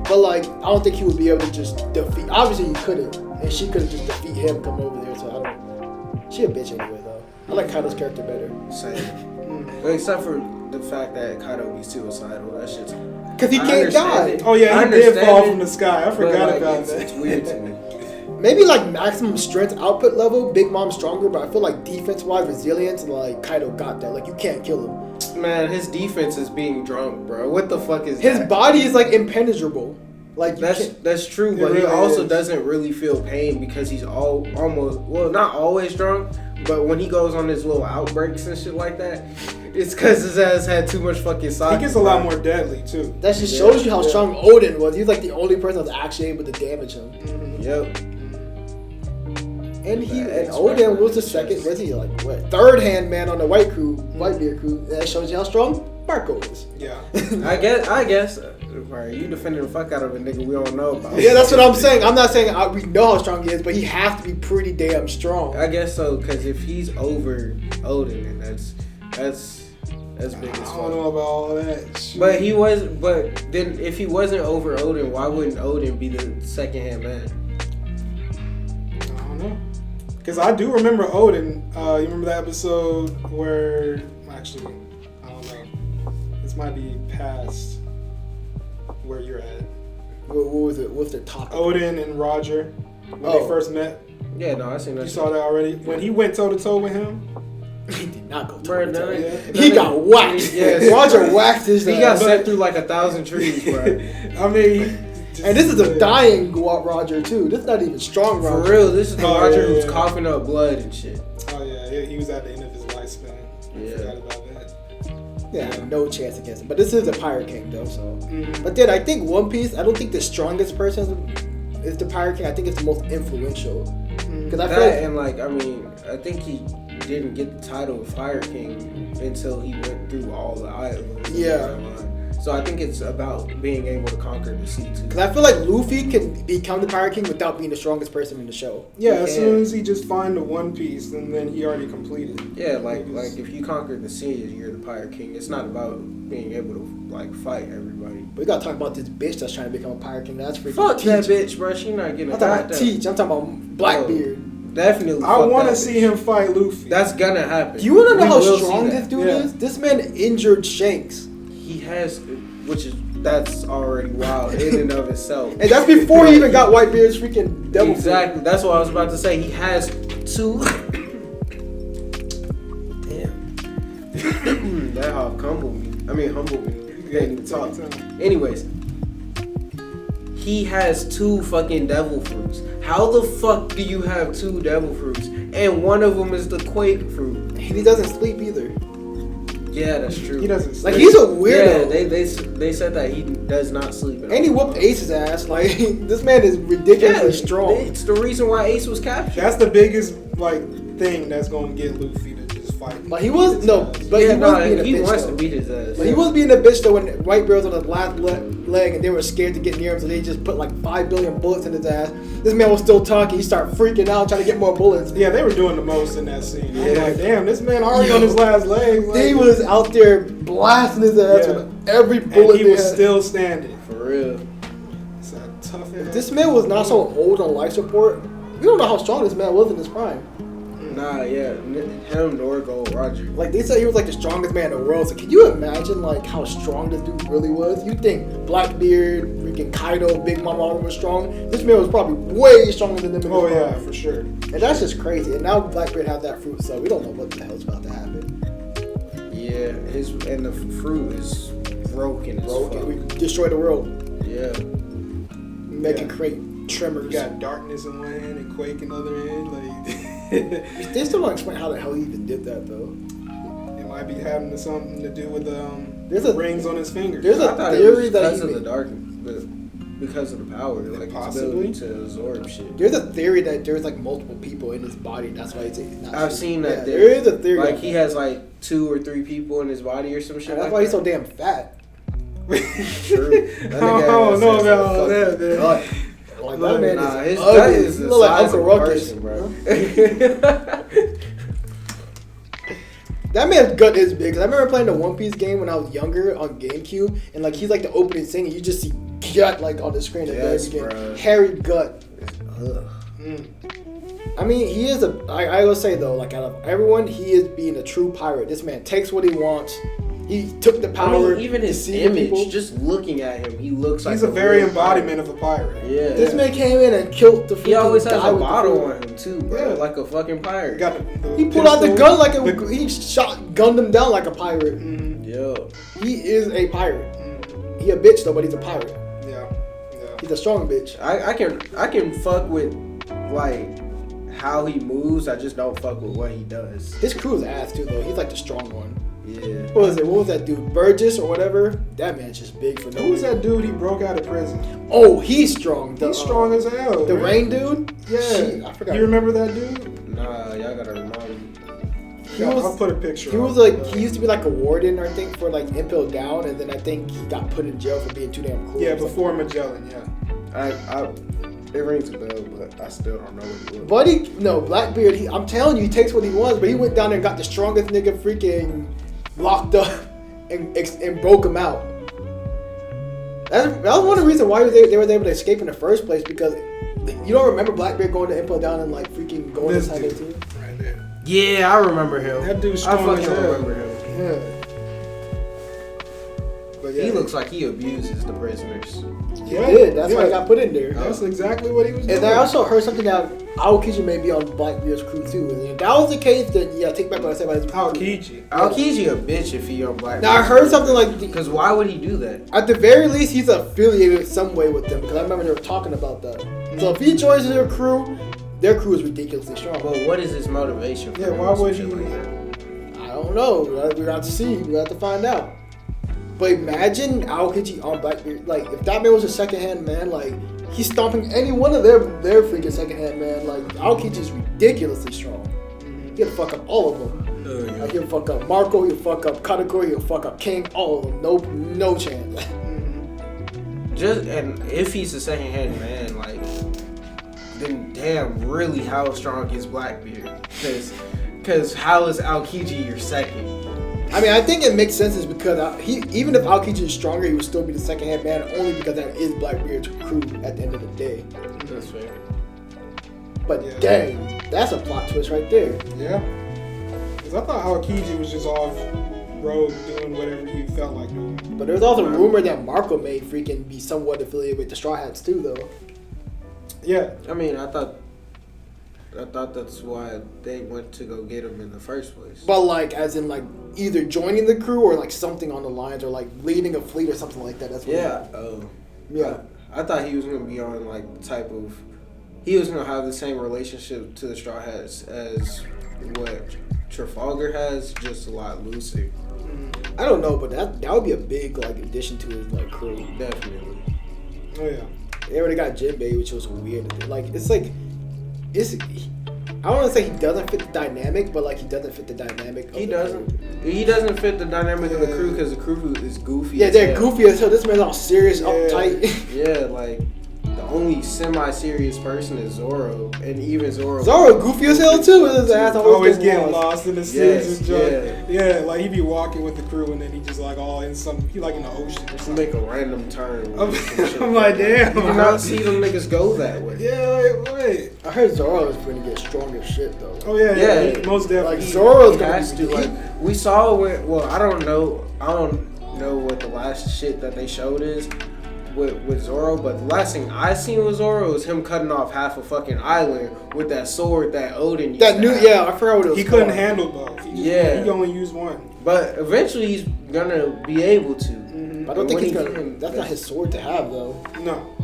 But like, I don't think he would be able to just defeat. Obviously, he couldn't, and she couldn't just defeat him, come over there. So I don't. She a bitch anyway, though. I like Kaido's character better. Same. But except for the fact that Kaido be suicidal, that shit's. Cause he I can't understand die. it. Oh yeah, I he did understand fall it, from the sky. I but, forgot like, about it's, that. It's weird to me. Maybe like maximum strength output level, Big Mom's stronger, but I feel like defense wise, resilience, like Kaido got that. Like you can't kill him. Man, his defense is being drunk, bro. What the fuck is His that? body is like impenetrable. Like you can't. That's true, It but he really also is. doesn't really feel pain because he's almost not always drunk, but when he goes on his little outbreaks and shit like that, it's because his ass had too much fucking sake. He gets a lot more deadly too. That just Yeah, shows you how yeah. strong Odin was. He was like the only person that was actually able to damage him. Yep. And he That and X Odin Factor was the is second. just- Was he like what third hand man on the Whitebeard crew? That shows you how strong Marco is. Yeah. I guess. Right, you defending the fuck out of a nigga we don't know about. Yeah, that's what I'm saying. I'm not saying we know how strong he is, but he has to be pretty damn strong. I guess so, because if he's over Odin, then that's big I as don't know fuck. about all that. Shit. But then if he wasn't over Odin, why wouldn't Odin be the second hand man? I don't know. Because I do remember Odin. You remember that episode where actually I don't know. This might be past where you're at. What was it? What's the topic? Odin and Roger when Oh. they first met. Yeah, no, I seen that. You shit. saw that already. When he went toe to toe with him. He did not go Bruh, toe to toe. yeah. He got whacked. Yes. Roger whacked his He got ass. set through like 1,000 trees, bro. I mean, And this is a dying Roger too. This is not even strong For Roger. real, this is the Oh, Roger yeah, who's yeah. coughing up blood and shit. Oh yeah, he was at the end of his lifespan. I Yeah. forgot about that. Yeah, no chance against him. But this is a Pirate King though, so. Mhm. But then I think One Piece. I don't think the strongest person is the Pirate King. I think it's the most influential. Because I feel That like and like, I mean, I think he didn't get the title of Fire King until he went through all the islands. Yeah. So I think it's about being able to conquer the sea too. Because I feel like Luffy can become the Pirate King without being the strongest person in the show. Yeah, He as can. soon as he just find the One Piece, and then he already completed. Yeah, like if you conquer the sea, you're the Pirate King. It's not about being able to like fight everybody. But we gotta talk about this bitch that's trying to become a Pirate King. That's freaking Fuck Teach. that bitch, bro. She not getting a I'm talking about goddamn. Teach. I'm talking about Blackbeard. Definitely. I fuck want to that see bitch. him fight Luffy. That's gonna happen. Do you wanna know We how will see strong that. this dude Yeah. is? This man injured Shanks. He has, that's already wild in and of itself. And that's before he even got Whitebeard's freaking devil fruit. Exactly. That's what I was about to say. He has two. Damn. That humbled me. You can't even talk. Anyways, he has two fucking devil fruits. How the fuck do you have two devil fruits? And one of them is the Quake fruit. And he doesn't sleep either. Yeah, that's true. He doesn't. Like sleep. he's a Yeah, weirdo. they said that he does not sleep. At And he all. whooped Ace's ass. Like this man is ridiculously strong. It's the reason why Ace was captured. That's the biggest like thing that's gonna get Luffy to just fight. But he was no, but yeah, he was being a he bitch wants though. to beat his ass. But he was being a bitch though when Whitebeard was on the last leg and they were scared to get near him, so they just put like 5 billion bullets in his ass. This man was still talking. He started freaking out, trying to get more bullets. Yeah, they were doing the most in that scene. I'm Yeah. like, damn, this man already Yo. on his last legs. Like, He was out there blasting his ass Yeah. with every and bullet. he they was had. still standing. For real. It's a tough. If this man was not so old on life support, we don't know how strong this man was in his prime. Nah, yeah, him nor Gold Roger. Like they said he was like the strongest man in the world. So can you imagine like how strong this dude really was? You think Blackbeard, freaking Kaido, Big Mom, all of them were strong? This man was probably way stronger than them. In Oh his yeah, prime. for sure. And that's just crazy. And now Blackbeard has that fruit, so we don't know what the hell's about to happen. Yeah, the fruit is broken. We destroy the world. Yeah. Make it create tremors. You got darkness in one hand and quake in the other hand. Like They still don't explain how the hell he even did that though. it might be having something to do with There's a- rings on his fingers. there's I a thought it theory was that because he of the made. darkness, but because of the power, like Possibly. its ability to absorb shit. There's a theory that there's like multiple people in his body. That's why he's not. I've seen that. Yeah, there is a theory. Like he has like 2 or 3 people in his body or some shit. That's like why he's that. so damn fat. True. That I nigga don't has know a about all fucking that, man. gut. Like Look, that man Nah, is his ugly. gut is He the look like size Uncle of a Ruckus, person, bro. That man's gut is big. 'Cause I remember playing the One Piece game when I was younger on GameCube, and like he's like the opening scene, and you just see gut like on the screen at the Yes, very bro. beginning. Hairy gut. Ugh. I mean, he is a. I will say though, like out of everyone, he is being a true pirate. This man takes what he wants. He took the I power. mean, even to his see image, people. just looking at him, he looks like He's a very real embodiment pirate. of a pirate. Yeah. This man came in and killed the. He always has guy a with the bottle fruit. on him too, bro. Yeah. Like a fucking pirate. Got the He pulled out the pistol. gun like a. The- He gunned him down like a pirate. Mhm. Yo. He is a pirate. Mhm. He a bitch though, but he's a pirate. Yeah. He's a strong bitch. I can fuck with like how he moves. I just don't fuck with what he does. His crew's ass too though. He's like the strong one. Yeah. What was it? What was that dude? Burgess or whatever? That man's just big for no Who was reason. that dude he broke out of prison? Oh, he's strong. He's strong as hell. The man. rain dude? Yeah. Shit, I forgot. You remember that dude? Nah, y'all gotta remind me. He was- I'll put a picture. He was like, he used to be like a warden, I think, for like Impel Down, and then I think he got put in jail for being too damn cool. Yeah, or something. before Magellan. Yeah. It rings a bell, but I still don't know what it was. Buddy, no, Blackbeard, I'm telling you, he takes what he wants, but he went down there and got the strongest nigga freaking locked up and broke him out. That was one of the reasons why they was able to escape in the first place, because you don't remember Blackbeard going to Impel Down and like freaking going This inside their dude team? right there. Yeah, I remember him. That dude's I strong fucking as hell. remember him. Yeah. But yeah, He looks like he abuses the prisoners. he did. That's why he got put in there. That's exactly what he was doing. And I also heard something that Aokiji may be on Blackbeard's crew too. And if that was the case, then yeah, take back what I said about his Aokiji. Aokiji a bitch if he on Black. Now I heard something like Because why would he do that? at the very least he's affiliated some way with them, because I remember they were talking about that. So if he joins their crew is ridiculously strong. But what is his motivation? For Yeah, doing why some would shit he- Like that? I don't know. We have to see. We have to find out. But imagine Aokiji on Blackbeard. Like if that man was a second hand man, like he's stomping any one of their freaking second hand man. Like Aokiji's ridiculously strong. He'll fuck up all of them. Like he'll fuck up Marco, he'll fuck up Kadagori, he'll fuck up King, all of them. No chance. And if he's a second hand man, like, then damn, really, how strong is Blackbeard? Because how is Aokiji your second? I mean, I think it makes sense is because even if Aokiji is stronger, he would still be the second hand man only because that is Blackbeard's crew at the end of the day. That's fair. But Yeah. dang, that's a plot twist right there. Yeah. Because I thought Aokiji was just off road doing whatever he felt like doing. But there's also rumor that Marco may freaking be somewhat affiliated with the Straw Hats too, though. Yeah. I mean, I thought that's why they went to go get him in the first place. But like, as in like either joining the crew or like something on the lines or like leading a fleet or something like that. That's what Yeah. Oh. Yeah. I thought he was gonna be on like the type of. He was gonna have the same relationship to the Straw Hats as what Trafalgar has, just a lot looser. I don't know, but that would be a big like addition to his like crew. Definitely. Oh, yeah. They already got Jinbei, which was weird. Like it's like it's. I don't want to say he doesn't fit the dynamic, but like he doesn't fit the dynamic. He of the doesn't. crew. He doesn't fit the dynamic of the crew because the crew is goofy. Yeah, as they're hell. goofy as hell. This man's all serious, Yeah. uptight. Yeah, like the only semi-serious person is Zoro, and even Zoro. Zoro goofy as hell too. His ass always getting getting lost in the seas Yes, and junk. Yeah, like he be walking with the crew and then he just like all in he like in the ocean or To something. make a random turn. I'm like, damn. You do not see them niggas go that way. Yeah, like, wait. I heard Zoro is going to get strong as shit though. Oh yeah, Yeah. he most definitely. Like Zoro's He gonna has be to. Like we saw when. Well, I don't know what the last shit that they showed is with Zoro, but the last thing I seen with Zoro was him cutting off half a fucking island with that sword that Odin used. that new. to have. Yeah, I forgot what it was. he couldn't called. handle both. He only used one. But eventually he's gonna be able to. I don't think When he's he gonna. can- That's not his sword to have though. No.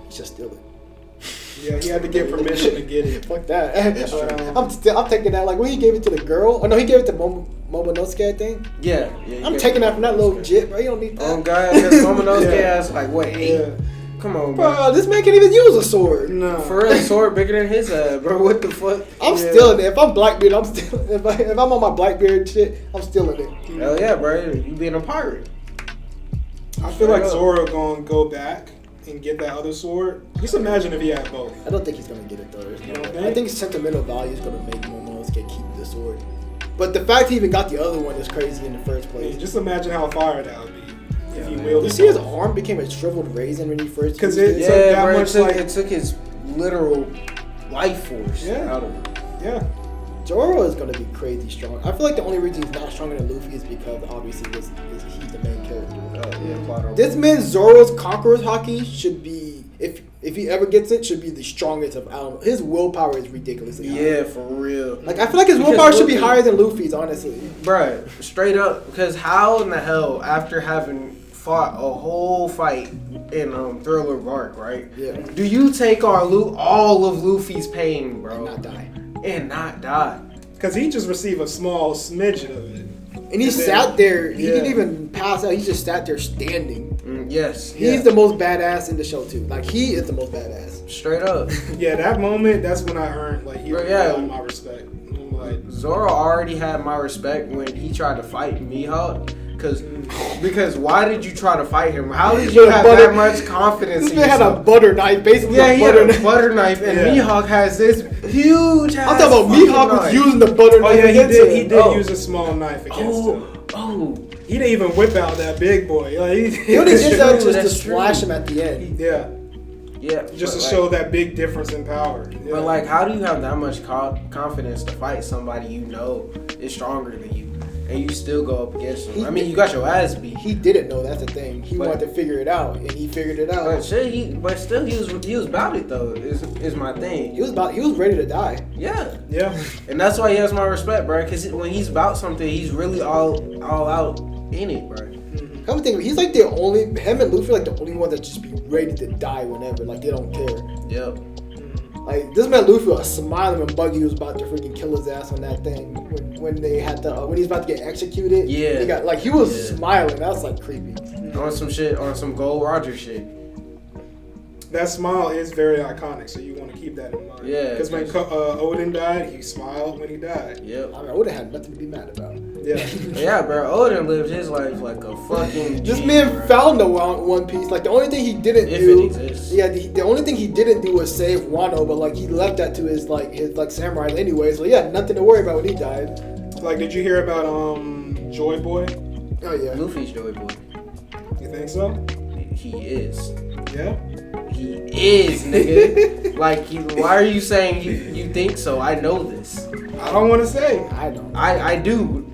He should steal it. Yeah, he had to get permission to get it. Fuck that. true. I'm taking that. Like when he gave it to the girl. Oh no, he gave it to Momonosuke, I think. Yeah. I'm taking that from that little jit, bro. You don't need that. Oh God, because Momonosuke Yeah. has like what 8? Yeah. Come on, bro. Bro, this man can't even use a sword. No. For real, sword bigger than his ass, bro. What the fuck? I'm Yeah. stealing it. If I'm Blackbeard, I'm still. If I'm on my Blackbeard shit, I'm stealing it. Hell yeah, bro. You being a pirate. I feel like Straight up. Zoro gonna go back and get that other sword. Just imagine if he had both. I don't think he's gonna get it though. You don't think? I think sentimental value is gonna make Momonosuke keep the sword. But the fact he even got the other one is crazy in the first I place. mean, just imagine how fire that would be if he man. wielded. You see his both. arm became a shriveled raisin when he first 'Cause used it- it. took Yeah, that bro. much, like- It took his literal life force Yeah. out of him. Yeah. Zoro is gonna be crazy strong. I feel like the only reason he's not stronger than Luffy is because obviously he's the main character. This man Zoro's Conqueror's Haki should be, if he ever gets it, should be the strongest of all. His willpower is ridiculously high. Yeah, for real. Like I feel like his Because willpower should be Luffy- higher than Luffy's, honestly. Bruh, straight up. Because how in the hell, after having fought a whole fight in Thriller Bark, right? Yeah. Do you take all of Luffy's pain, bro? And not die. And not die. Because he just received a small smidgen of it. And he And then- sat there. He yeah. didn't even pass out. He just sat there standing. Yes. He's yeah. the most badass in the show too. Like he is the most badass. Straight up. Yeah, that moment, that's when I earned, like, he Bro, really yeah. got my respect. I'm like, Zoro already had my respect when he tried to fight Mihawk. Because why did you try to fight him? How did you have that much confidence This in man had a yourself? butter knife, basically. Yeah, a he butter had a knife. butter knife, and Yeah. Mihawk has this huge. I'm talking about Mihawk was using the butter oh knife yeah, he against did. him. He did Oh. use a small knife against him. Oh, He didn't even whip out that big boy. Like, He only That's did that true, just to that's true. splash him at the end. yeah, yeah. just to but show that big difference in power. Yeah. But like, how do you have that much confidence to fight somebody you know is stronger than you, and you still go up against them? I mean, you got your ass beat. He didn't know that's the thing. He But- wanted to figure it out, and he figured it But out. shit, but still, he was about it though. Is my thing. He was ready to die. Yeah, yeah, and that's why he has my respect, bro. Because when he's about something, he's really all out in it, bro. Come to think of it, he's like the only him and Luffy are like the only one that just be ready to die whenever. Like they don't care. Yep. Like this man Luffy was smiling when Buggy was about to freaking kill his ass on that thing when they had to when he was about to get executed. Yeah. He got like he was Yeah. smiling. That was like creepy. On some shit, on some Gold Roger shit. that smile is very iconic. So you want to keep that in mind. Yeah, because when just- Odin died, he smiled when he died. Yep. I mean, I would have had nothing to be mad about. Yeah, Yeah, bro. Odin lived his life like a fucking. This G, man bro. found the One Piece. Like the only thing he didn't If do, it exists. yeah, the only thing he didn't do was save Wano, but like he left that to his samurai anyway. So he had nothing to worry about when he died. like did you hear about Joy Boy? Oh yeah, Luffy's Joy Boy. You think so? He is. Yeah. He is, nigga. Like, why are you saying you think so? I know this. I don't want to say. I know. I do.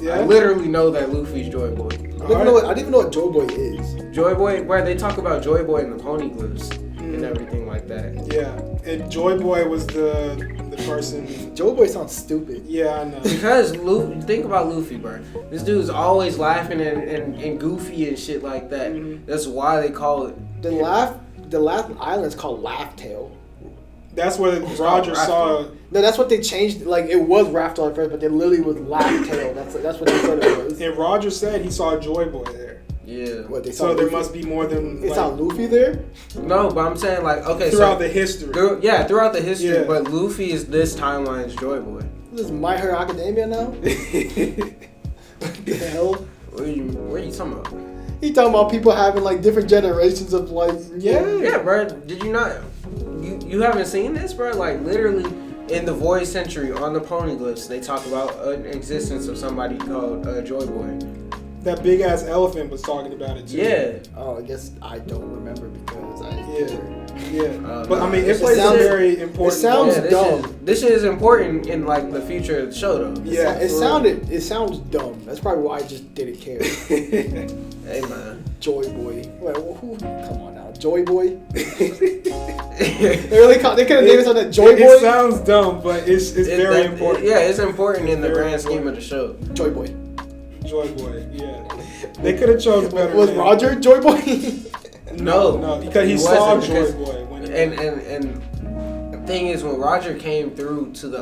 Yeah? I literally know that Luffy's Joy Boy. I didn't even know what Joe Boy is. Joy Boy, where they talk about Joy Boy and the poneglyphs and everything like that. Yeah, and Joy Boy was the person. Joe Boy sounds stupid. Yeah, I know. Because think about Luffy, bro. This dude's always laughing and goofy and shit like that. Mhm. That's why they call it. The last island's called Laugh Tale. That's where It's Roger called saw. No, that's what they changed. Like it was Raftel at first, but they literally was Laugh Tale. That's what they said it was. And Roger said he saw Joy Boy there. Yeah. What they saw? So there Luffy? must be more than They like, saw Luffy there. No, but I'm saying like okay. throughout so the history. throughout the history, Yeah. but Luffy is this timeline's Joy Boy. This is My Hero Academia now. What the hell? What are you talking about? He talking about people having like different generations of like. Yeah, bro. Did you not? You haven't seen this, bro? Like literally in the Void Century on the Poneglyphs, they talk about an existence of somebody called Joy Boy. That big ass elephant was talking about it too. Yeah. Oh, I guess I don't remember because I. Yeah. But I mean, it plays sounds- a very important. it sounds Yeah, dumb. This is important in like the future of the show, though. Yeah, It sounds dumb. That's probably why I just didn't care. Hey man. Joy Boy. Wait, who? Come on now, Joy Boy. They could have named it on that Joy Boy. It sounds dumb, but it's very important. Yeah, it's important in the Very grand scheme of the show. Joy Boy. Joy Boy. Yeah. They could have chosen better. Was name. Roger Joy Boy? No, because he wasn't, saw because- Joy Boy when he And the thing is, when Roger came through to the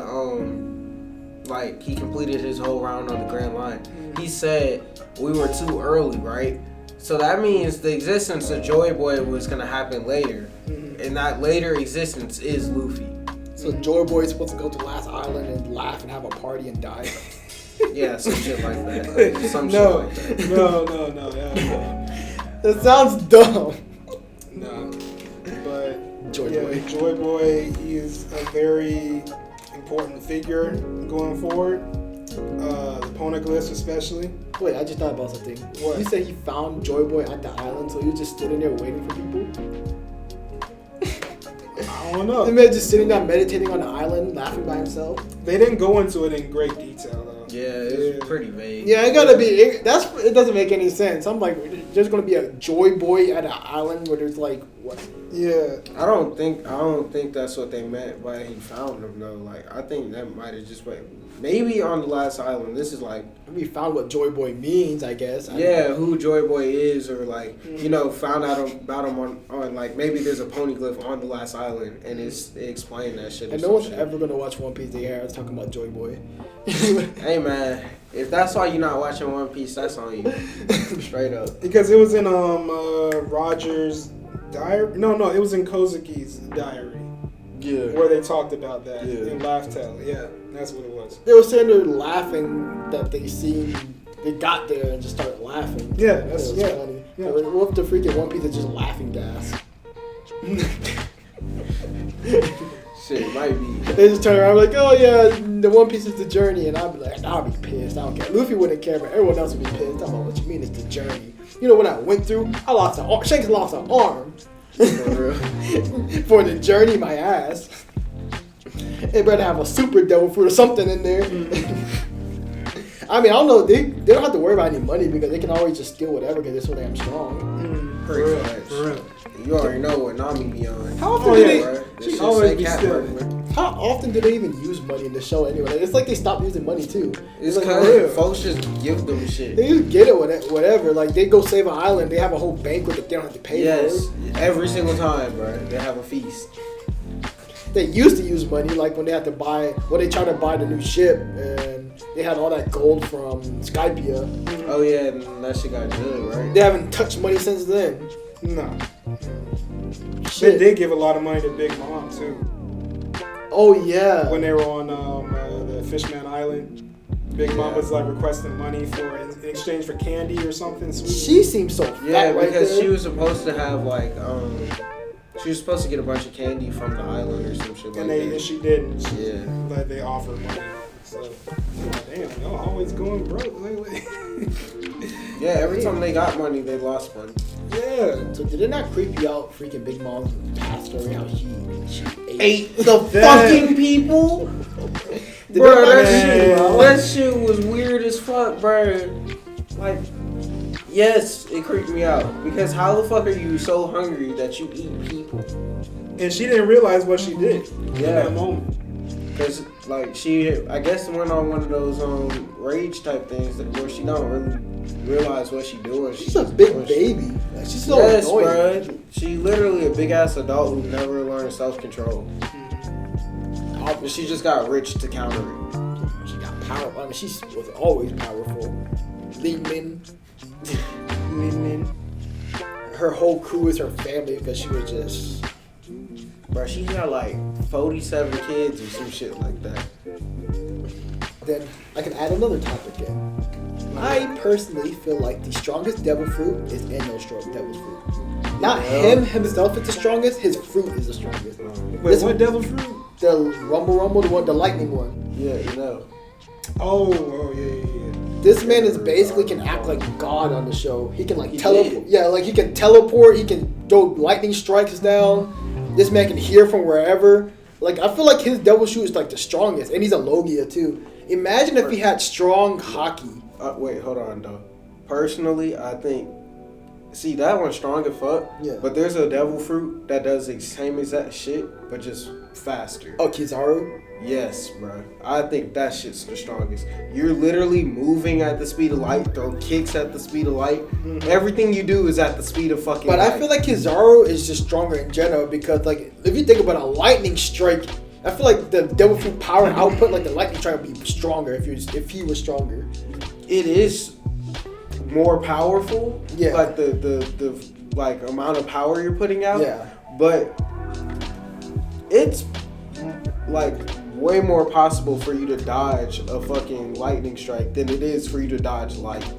like he completed his whole round on the Grand Line, he said we were too early, right? So that means the existence of Joy Boy was gonna happen later, and that later existence is Luffy. So Joy Boy is supposed to go to Last Island and laugh and have a party and die. Yeah, some shit like that. Some shit No, like that. no. That sounds dumb. No. But Joy yeah, Boy. Joy Boy, he is a very important figure going forward. The Poneglyphs especially. Wait, I just thought about something. What? You said he found Joy Boy at the island, so he was just sitting there waiting for people? I don't know. The man just sitting there meditating on the island, laughing by himself? They didn't go into it in great detail though. Yeah, it's pretty vague. Yeah, it gotta be. It doesn't make any sense. I'm like, there's gonna be a Joy Boy at an island where there's like what? Yeah. I don't think that's what they meant by he found him though. Like I think that might have just been maybe on the last island. This is like We found what Joy Boy means, I guess. who Joy Boy is, or like found out about him on like maybe there's a poneglyph on the last island and they explain that shit. Or And no some one's shit. ever gonna watch One Piece. They hear us talking about Joy Boy. Hey man, if that's why you're not watching One Piece, that's on you. Straight up. Because it was in Roger's diary. No, it was in Kozuki's diary Yeah. where they talked about that Yeah. in Laugh Tale. Yeah, that's what it was. They were sitting there laughing that they got there and just started laughing. Yeah, It that's was funny. Yeah. What if the freaking One Piece is just laughing gas? Shit, might be. They just turn around like, oh yeah, the One Piece is the journey, and I'll be like, I'll be pissed. I don't care. Luffy wouldn't care, but everyone else would be pissed. I'm like, what you mean it's the journey? You know what I went through? I lost an arm. Shanks lost an arm For real. for the journey. My ass. They better have a super devil fruit or something in there. I mean, I don't know. They don't have to worry about any money because they can always just steal whatever because they're so damn strong. Pretty much. For real. You already know what Nami be on. How often Oh, do yeah. they? Bruh. This She shit always say be cat stealing. burglar. How often do they even use money in the show anyway? Like, it's like they stopped using money too. It's like, cause real. folks just give them shit. They just get it whatever. Like they go save an island, they have a whole banquet that they don't have to pay Yes, for. every single time, bro. They have a feast. They used to use money, like when they had to buy, when they tried to buy the new ship, and they had all that gold from Skypia. Oh yeah, and that shit got good, right? They haven't touched money since then. No. They Shit. did give a lot of money to Big Mom too Oh yeah. when they were on the Fishman Island. Big Mom was like requesting money in exchange for candy or something sweet. She seems so fat Yeah, right because there. she was supposed to have like she was supposed to get a bunch of candy from the island or some shit like and that. she didn't. Yeah. But they offered money. So, damn, y'all always going broke lately. Yeah, every time they got money, they lost money. Yeah. So did it not creep you out, freaking Big Mom's past story, how she Ate the That- fucking people? Did Bro, that not that creep you out? that shit was weird as fuck, bro. Like, yes, it creeped me out. Because how the fuck are you so hungry that you eat people? And she didn't realize what she did in Yeah. that moment. Because, like, she, I guess, went on one of those rage type things where she don't really realize what she doing. She's a big baby. Like, she's so Yes, annoying. bro. She literally a big ass adult who never learned self control. But she just got rich to counter it. She got power. I mean, she was always powerful. Leadman. Her whole crew is her family because she was just. Bro, she got like 47 kids or some shit like that. Then I can add another topic in. I personally feel like the strongest devil fruit is Enel's devil's fruit. Not him himself is the strongest. His fruit is the strongest. Wait, what devil fruit? The Rumble, the lightning one. Yeah, you know. Oh, yeah. This man is basically can act like God on the show. He can like teleport. Yeah, like he can teleport. He can throw lightning strikes down. This man can hear from wherever. Like I feel like his devil fruit is like the strongest, and he's a Logia too. Imagine if he had strong hockey. Wait, hold on though. Personally, I think. See, that one's strong as fuck. Yeah. But there's a devil fruit that does the same exact shit, but just faster. Oh, Kizaru. Yes, bro. I think that shit's the strongest. You're literally moving at the speed of light, throw kicks at the speed of light. Mm-hmm. Everything you do is at the speed of fucking light. But I feel like Kizaru is just stronger in general because, like, if you think about a lightning strike, I feel like the devil fruit power and output, like the lightning strike, would be stronger if he was stronger. It is more powerful. Yeah. Like the like amount of power you're putting out. Yeah. But it's like way more possible for you to dodge a fucking lightning strike than it is for you to dodge light.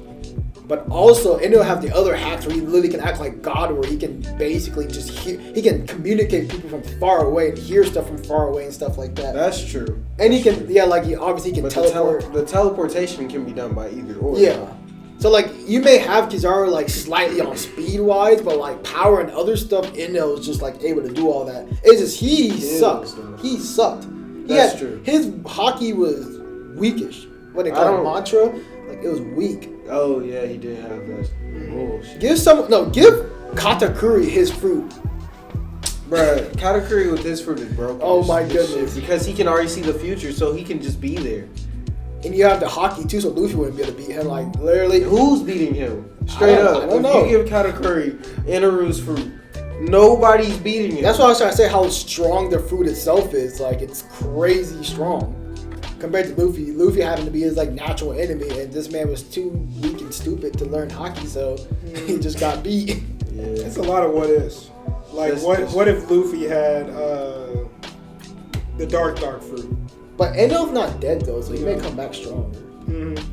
But also, and he'll have the other hacks where he literally can act like God, where he can basically just hear, he can communicate people from far away and hear stuff from far away and stuff like that. That's true. And he can, yeah, like he obviously can teleport. The teleportation can be done by either or. Yeah. So like you may have Kizaru like slightly on speed wise, but like power and other stuff, Enel is just like able to do all that. It's just he sucks. He sucked. That's true. His hockey was weakish. What they call it, mantra? Like it was weak. Oh yeah, he did have that. Oh shit. Give Katakuri his fruit. Bruh, Katakuri with his fruit is broken. Oh my goodness. Because he can already see the future, so he can just be there. And you have the hockey too, so Luffy wouldn't be able to beat him. Like literally, who's beating him? Straight up. I don't know. If you give Katakuri Inaru's fruit, nobody's beating him. That's why I was trying to say how strong the fruit itself is. Like it's crazy strong compared to Luffy. Luffy having to be his like natural enemy, and this man was too weak and stupid to learn hockey, so he just got beat. Yeah. It's a lot of what ifs. Like what if Luffy had the dark fruit? But Enel's not dead though, so he may come back stronger.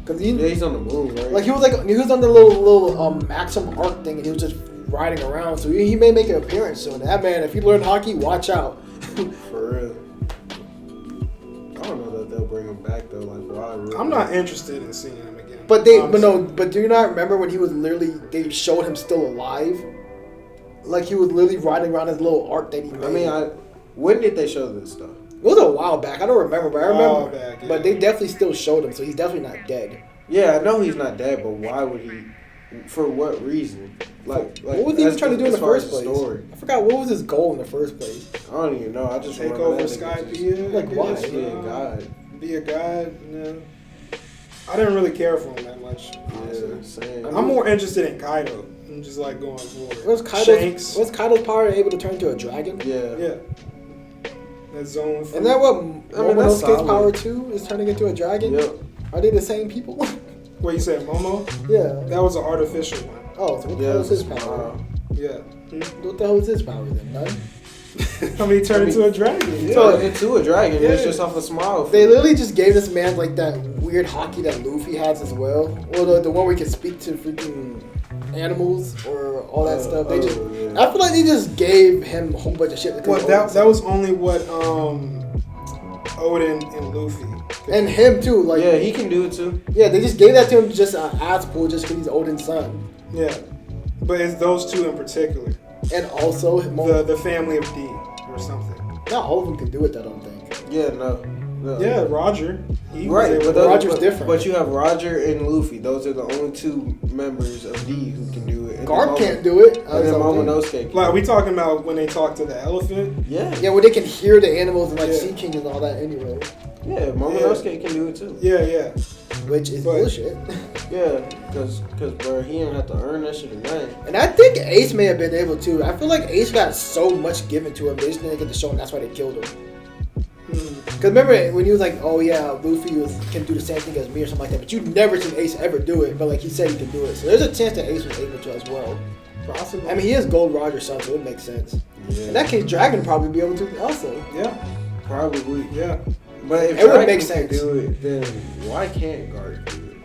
Cause he's on the moon, right? Like he was on the little Maxim Arc thing, and he was just riding around. So he may make an appearance soon. That man, if he learned hockey, watch out. For real. I don't know that they'll bring him back though. Like why? Really? I'm not interested in seeing him again. But do you not remember when he was literally? They showed him still alive. Like he was literally riding around his little arc that he made. I mean, when did they show this stuff? It was a while back. I don't remember, but I remember. Back, yeah. But they definitely still showed him, so he's definitely not dead. Yeah, I know he's not dead, but why would he? For what reason? Like what was he even trying to do in the first place? Story. I forgot what was his goal in the first place. I don't even know. I just take remember over that Skypiea. Like why? Just be a god. Be a god. No. I didn't really care for him that much. Yeah, same. I'm more interested in Kaido. I'm just like going for Was Kaido's power able to turn into a dragon? Yeah. That zone. Isn't that what Momonosuke's power too is turning into a dragon? Yep. Are they the same people? What you said, Momo? Yeah. That was an artificial one. Oh, so what the hell is his power? Yeah. What the hell is his power then? None? I mean, he turned into a dragon. Yeah. So into a dragon. Yeah. It's just off a smile. They literally just gave this man like that weird hockey that Luffy has as well, or the one where he can speak to freaking animals or all that stuff. They just, I feel like they just gave him a whole bunch of shit. Well, that was only what Oden and Luffy. And him too. Like yeah, he can do it too. Yeah, they just gave that to him just ass pull just because he's Oden's son. Yeah, but it's those two in particular. And also the family of D or something. Not all of them can do it. I don't think. Yeah, no. Yeah, Roger. Right, but Roger's different. But you have Roger and Luffy. Those are the only two members of D who can do it. Garp can't do it. And then Momonosuke. Like, we talking about when they talk to the elephant? Yeah. Yeah, where they can hear the animals and like Sea King and all that anyway. Yeah, Momonosuke can do it too. Yeah. Which is bullshit. Yeah, because bro, he didn't have to earn that shit or nothing. And I think Ace may have been able to. I feel like Ace got so much given to him, they just didn't get to show him. That's why they killed him. Because remember when he was like, oh yeah, Luffy can do the same thing as me or something like that, but you never seen Ace ever do it, but like he said he could do it. So there's a chance that Ace was able to as well. Possibly. I mean, he is Gold Roger's son, so it would make sense. Yeah. In that case, Dragon would probably be able to also. Yeah. Probably. Yeah. But if it would make sense. Do it, then why can't Garp do it?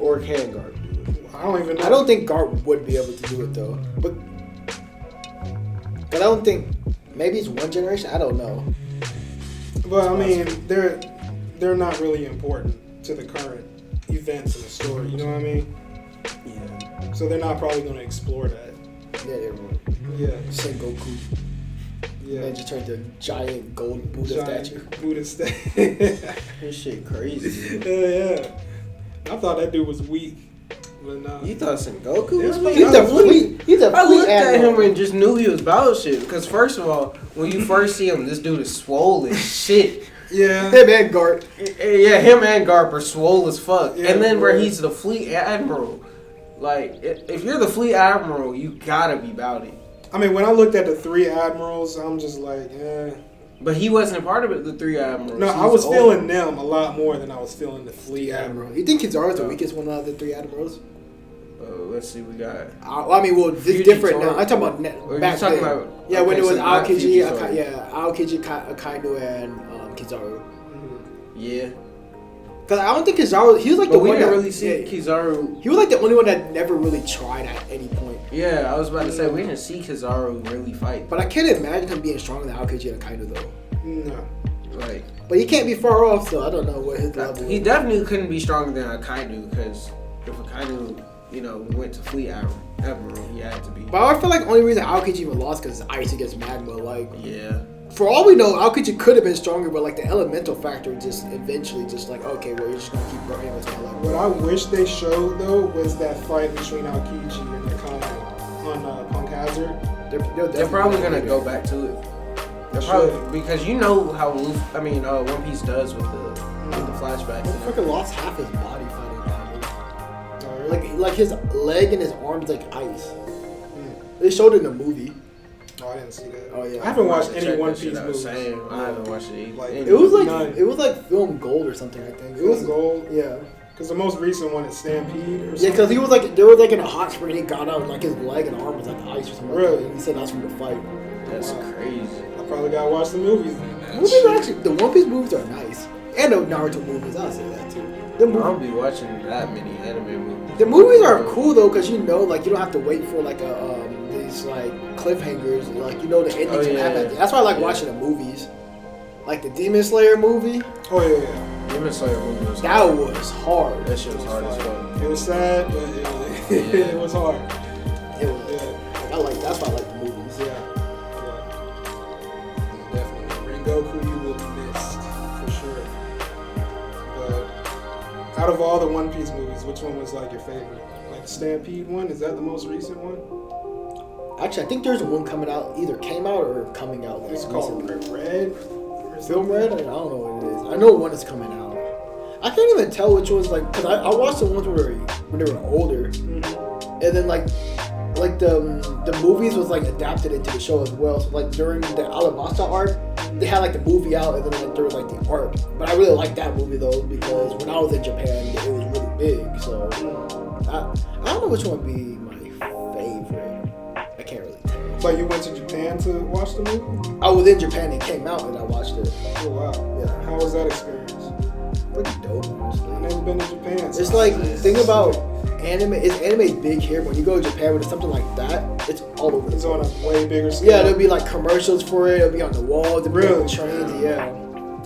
Or can Garp do it? I don't even know. I don't think Garp would be able to do it though. But I don't think maybe it's one generation. I don't know. But I mean, they're not really important to the current events in the story. You know what I mean? Yeah. So they're not probably going to explore that. Yeah, they were. Yeah. Sengoku. Yeah. And just turned to giant gold Buddha statue. Buddha statue. This shit crazy. Yeah. I thought that dude was weak. But nah. You thought Sengoku was Yeah, weak? He's a fleet. He's a I fleet looked at him admiral. and just knew he was about shit. Because first of all, when you first see him, this dude is swole as shit. Yeah. Him and Garp. Yeah, him and Garp are swole as fuck. Yeah, and then where bro. he's the fleet admiral. Like, if you're the fleet admiral, you gotta be about it. I mean, when I looked at the three admirals, I'm just like, eh. But he wasn't a part of it, the three admirals. No, I was feeling them a lot more than I was feeling the fleet admiral. Admiral. You think Kizaru's the weakest one out of the three admirals? Let's see, we got. I mean, well, it's Fuji different now. Tora. I'm talking about Or you back talking then. about- Yeah, when okay, it was so not Fuji Aokiji, Tora. Aokiji, Akainu, and Kizaru. Yeah. Because I don't think Kizaru, he was like But the we one didn't that really see yeah, Kizaru. he was like the only one that never really tried at any point. Yeah, I was about to say, we didn't see Kizaru really fight. But I can't imagine him being stronger than Aokiji and Akainu though. No. Like, But he can't be far off, so I don't know what his level he is. definitely couldn't be stronger than Akainu, because if Akainu, went to Fleet Admiral, he had to be. But I feel like the only reason Aokiji even lost because ice against magma. Like, Yeah. for all we know, Aokiji could have been stronger, but like the elemental factor just eventually just like, okay, well, you're just gonna keep burning with my level. What I wish they showed, though, was that fight between Aokiji and Akane on Punk Hazard. They're probably gonna go back to it. They're probably, because you know how One Piece does with the flashbacks. Motherfucker lost half his body fighting Kaido. Oh, really? Like his leg and his arms like ice. They showed it in the movie. Oh, I didn't see that. Oh, yeah. I haven't watched Check any that One shit Piece out. movies. Same. I haven't watched it. Like, It was like None. it was like film gold or something. I think It was gold. Yeah, Because the most recent one is Stampede or something. yeah, because he was like they were like in a hot spring. He got out and like his leg and arm was like ice or something. Really? Like that. And he said that's from the fight. That's crazy. I probably gotta watch the movies then. Movies are actually the One Piece movies are nice, and the Naruto movies. I'll say that too. The, I movie, don't be watching that many anime movies. the movies are cool though because you don't have to wait for like these like cliffhangers. Like the endings will happen. That's why I like watching the movies. Like the Demon Slayer movie, Oh, yeah. Demon Slayer movie was that hard. was hard. That shit was hard as fuck. It was sad, but it was hard. It was. Yeah. That's why I like the movies. Yeah. Definitely. Rengoku, you will be missed, for sure. But out of all the One Piece movies, which one was like your favorite? Like the Stampede one? Is that the most recent one? Actually, I think there's one coming out, either came out or coming out. Like It's called recently. Red. Film Red? I don't know what it is. I know one is coming out. I can't even tell which one's like, because I watched the ones when they were older. Mm-hmm. And then like the movies was like adapted into the show as well. So like during the Alabasta arc, they had like the movie out and then like there was like the art. But I really liked that movie though because when I was in Japan, it was really big. So I don't know which one would be my favorite. I can't really tell. But you went to Japan to watch the movie? I was in Japan and it came out and I watched it. Oh, wow. Yeah. How was that experience? Pretty dope, honestly. I've never been to Japan. It's like the thing about anime is anime's big here. When you go to Japan with something like that, it's all over the It's on place. a way bigger scale. Yeah, there'll be like commercials for it. It'll be on the walls. It'll be on Really? the trains. Yeah.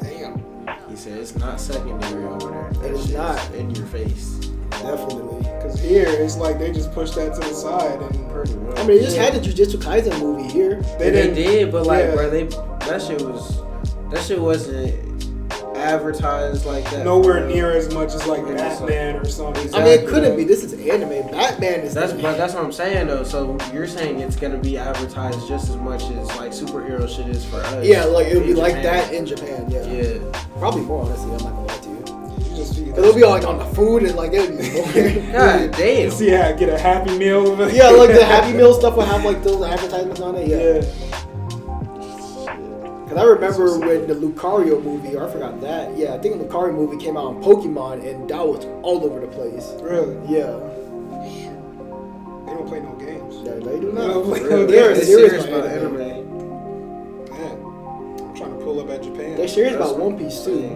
Damn. He said it's not secondary over there. That It is shit's not. in your face. Definitely. Because here, it's like they just pushed that to the side and Pretty much. I mean, they just had the Jujutsu Kaisen movie here. They They didn't- did, but like, yeah. bro, that shit wasn't advertised like that. nowhere bro. near as much as like It's just Batman or something. I mean, it couldn't be. This is anime. Batman is. But that's what I'm saying though. So you're saying it's gonna be advertised just as much as like superhero shit is for us. Yeah, like it would be in like Japan. that in Japan. Yeah. Yeah. Probably more honestly. I'm not gonna lie to you. You just feel It'll be like on the food and like it'll be more. God damn. see how get a Happy Meal. Over Yeah, like the Happy Meal stuff will have like those advertisements on it. Yeah. Cause I remember when the Lucario movie, or I forgot that. Yeah, I think the Lucario movie came out on Pokemon, and that was all over the place. Really? Yeah, They don't play no games. they do No, not. for Real. They're They serious about about anime. anime. Man, I'm trying to pull up at Japan. They're serious That's about what- One Piece too.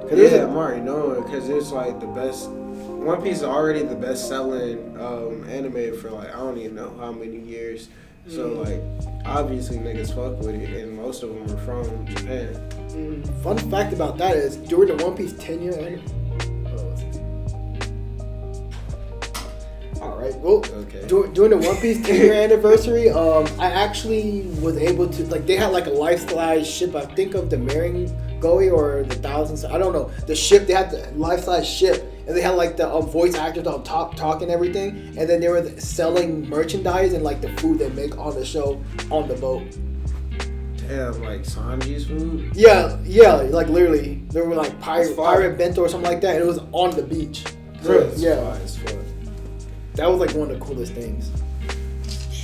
Cause there's Yeah, a- I'm already knowing because it's like the best. One Piece is already the best selling anime for like I don't even know how many years. So like obviously niggas fuck with it, and most of them are from Japan. Fun fact about that is during the One Piece 10-year anniversary. All right. Well, Okay. during the One Piece 10-year anniversary, I actually was able to like they had like a life-size ship. I think of the Maringoi or the Thousands. I don't know the ship. They had the life-size ship, and they had like the voice actors on top talking everything, and then they were selling merchandise and like the food they make on the show on the boat. Damn, like Sanji's food. Yeah, like literally, there were like pirate bento or something like that, and it was on the beach. Really? Yeah, Fine as fuck. that was like one of the coolest things.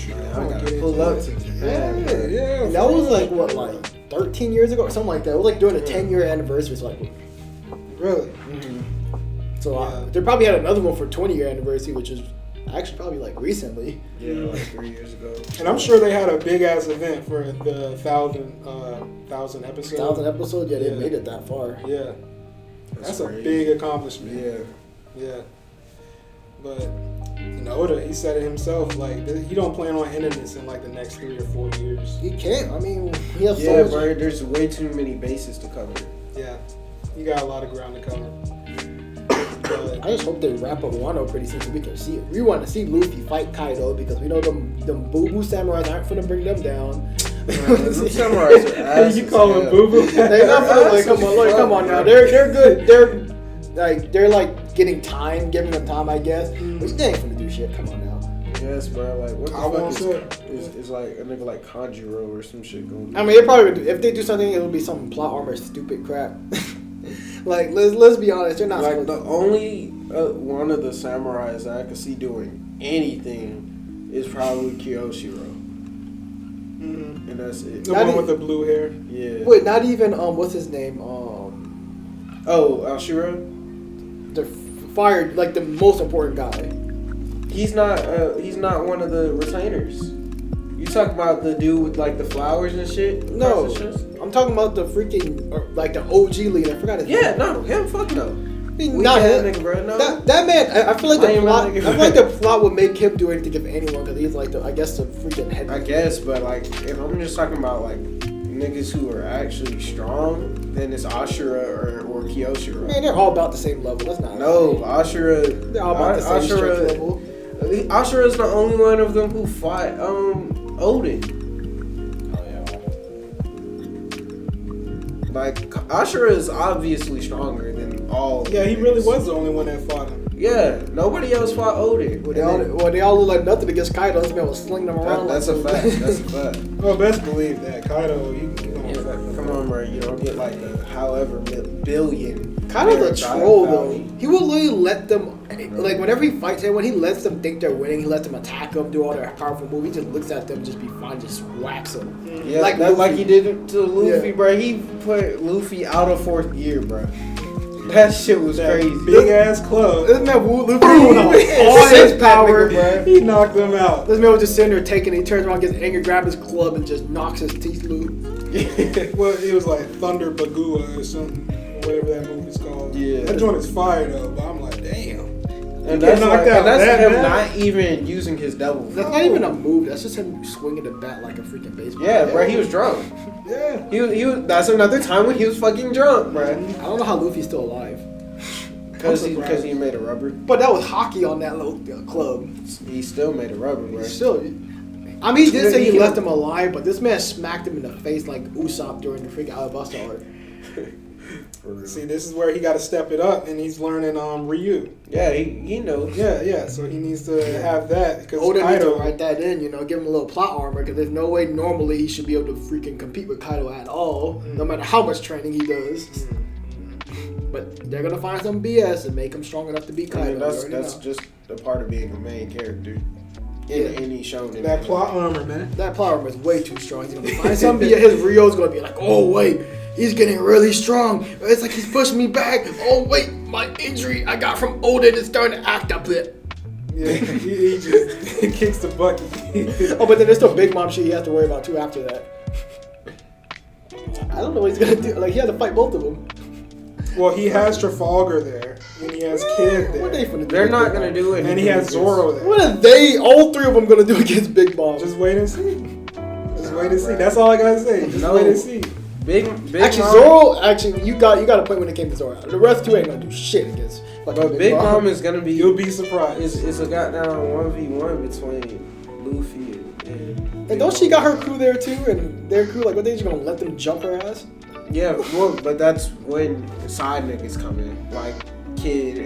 I gotta pull up to Japan. Yeah. And that was like what, like 13 years ago or something like that. It was like during the 10-year anniversary. So like, Really? so Yeah. they probably had another one for 20-year anniversary, which is actually probably like recently. Yeah, like 3 years ago. And I'm sure they had a big ass event for the 1,000 episode. 1,000 episodes. Yeah, they Yeah. made it that far. Yeah, that's a crazy. big accomplishment. Yeah. Yeah, but Oda, he said it himself. Like he don't plan on ending this in like the next 3 or 4 years. He can't. I mean, he has Yeah, so much. bro. There's way too many bases to cover. Yeah, he got a lot of ground to cover. But I just hope they wrap up Wano pretty soon so we can see it. We want to see Luffy fight Kaido because we know them boo boo samurais aren't finna bring them down. Them samurais are ass you as call hell. him boo boo? They're not finna like, Ass as come on fuck, now. bro. They're good. They're like getting time, giving them time, I guess. But they ain't finna do shit. Come on now. Yes, bro. Like, what the I won't fuck say. is like a nigga like Kanjiro or some shit going? I mean, they probably would do, if they do something, it'll be some plot armor stupid crap. Like let's be honest, they're not like supposed the to. only one of the samurais that I could see doing anything is probably Kyoshiro, and that's it. The Not one e- with the blue hair. Yeah. Wait, not even what's his name? Oh, Ashiro. The fired like the most important guy. He's not one of the retainers. You talking about the dude with like the flowers and shit? No, across his chest? I'm talking about the freaking like the OG leader. I forgot his Yeah, name. no, him. Fuck no. Not Not him. that nigga, bro. No. That man, I feel like the Lame plot. I nigga. feel like the plot would make him do anything if anyone, because he's like I guess the freaking head. I guess, but like, if I'm just talking about like niggas who are actually strong, then it's Ashura or Kyoshiro. Man, they're all about the same level. That's not. No, Ashura. They're all about the same strength level. Ashura is the only one of them who fought Odin. Oh yeah. Like Ashura is obviously stronger than all. Yeah, he niggas. really was the only one that fought him. Yeah, nobody else fought Odin. Well, they all look like nothing against Kaido. This man was slinging them around. That's a like fact. That's a fact. Well, best believe that Kaido, he gonna Yeah, fuck with come him. on, bro. You don't get like a however billion. Kaido's a merit troll bounty. though. He will literally let them like whenever he fights anyone, he lets them think they're winning. He lets them attack them, do all their powerful moves. He just looks at them, just be fine, just whacks them. Yeah, Like like Luffy. he did it to Luffy, Yeah. bro. He put Luffy out of 4th gear, bro. That shit was That crazy. big ass club. This man Luffy with all Six his pack power. nigga, He knocked them out. This man was just sitting there taking it. He turns around, gets angry, grabs his club, and just knocks his teeth loose. Well, it was like Thunder Bagua or something, whatever that movie's called. Yeah. That joint is fire though, but I'm like, damn. And get that's, knocked like, out and that's that him bad? not even using his devil. That's not even a move. That's just him swinging the bat like a freaking baseball. Yeah, bro. He was drunk. Yeah. He was. That's another time when he was fucking drunk, bro. I don't know how Luffy's still alive. Because I'm surprised. he made a rubber. But that was hockey on that little club. He still made a rubber, bro. Still, I mean, he did say he He left can- him alive, but this man smacked him in the face like Usopp during the freaking Alabasta arc. For real. See, this is where he got to step it up, and he's learning Ryu. Yeah, he knows. Yeah. So he needs to have that because Oda needs to Kaido. write that in, give him a little plot armor, because there's no way normally he should be able to freaking compete with Kaido at all, no matter how much training he does. But they're gonna find some BS and make him strong enough to beat I Kaido. mean, you already that's know. just a part of being a main character in Yeah. any shonen. That plot armor, man. That plot armor is way too strong. He's gonna find some BS. His Ryo's gonna be like, oh wait, he's getting really strong. It's like he's pushing me back. Oh wait, my injury I got from Odin is starting to act a bit. Yeah, he just kicks the bucket. Oh, but then there's still Big Mom shit he has to worry about too after that. I don't know what he's gonna do. Like he had to fight both of them. Well, he has Trafalgar there, and he has Kid there. What they finna do? They're with not Big gonna Mom? do it. And he has Zoro there. What are they? All three of them gonna do against Big Mom? Just wait and see. Just wait and see. That's all I gotta say. Just wait and see. Big Actually, Mom, Zoro. Actually, you got a point when it came to Zoro. The rest two ain't gonna do shit against. But Big Mom is gonna be. You'll be surprised. It's a goddamn 1v1 between Luffy and. And don't she got her crew there too? And their crew, like, what they just gonna let them jump her ass? Yeah, well, but that's when side niggas come in, like Kid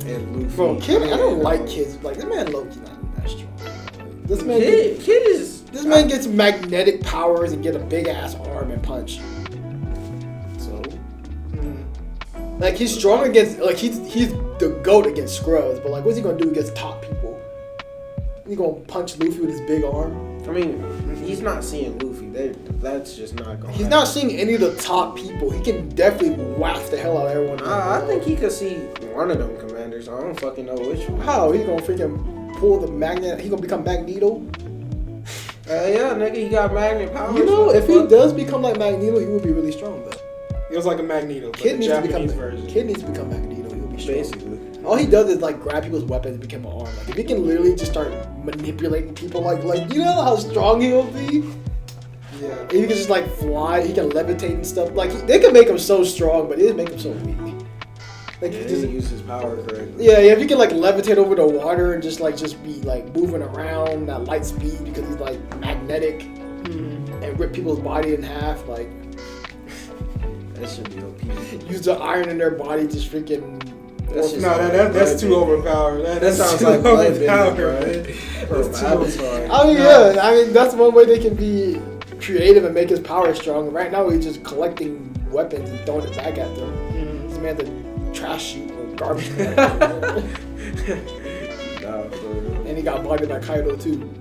and Luffy. Bro, Kid, I don't like kids. Like, this man Loki not that strong. This man, Kid is. this man gets magnetic powers and get a big ass arm and punch. So, like, he's strong against, like, he's the GOAT against Scrubs, but like, what's he gonna do against top people? He gonna punch Luffy with his big arm? I mean, he's not seeing Luffy. That's just not going. He's not seeing any of the top people. He can definitely whack the hell out of everyone. I think he could see one of them commanders. I don't fucking know which one. How? He's gonna freaking pull the magnet? He gonna become Magneto? Yeah, nigga, he got magnet powers. You know, if he does become like Magneto, he will be really strong though. It was like a Magneto, but Kid the needs to become Japanese version. Kid needs to become Magneto. He'll be strong. Basically. All he does is like grab people's weapons and become an arm. Like if he can literally just start manipulating people, like you know how strong he'll be. Yeah. If he can just like fly, he can levitate and stuff. Like they can make him so strong, but it make him so weak. Like Yeah, he just, he uses power correctly. yeah, if he can like levitate over the water and just be like moving around at light speed because he's like magnetic and rip people's body in half, like That should be OP. use the iron in their body, just freaking. That's just That's too overpowered. That sounds too like blood overpowered, bending, man. bro. That's too Avatar. I mean, yeah, I mean that's one way they can be creative and make his power strong. Right now he's just collecting weapons and throwing it back at them. This man's a trash chute or garbage can. Nah, for real. And he got bodied by Kaido too.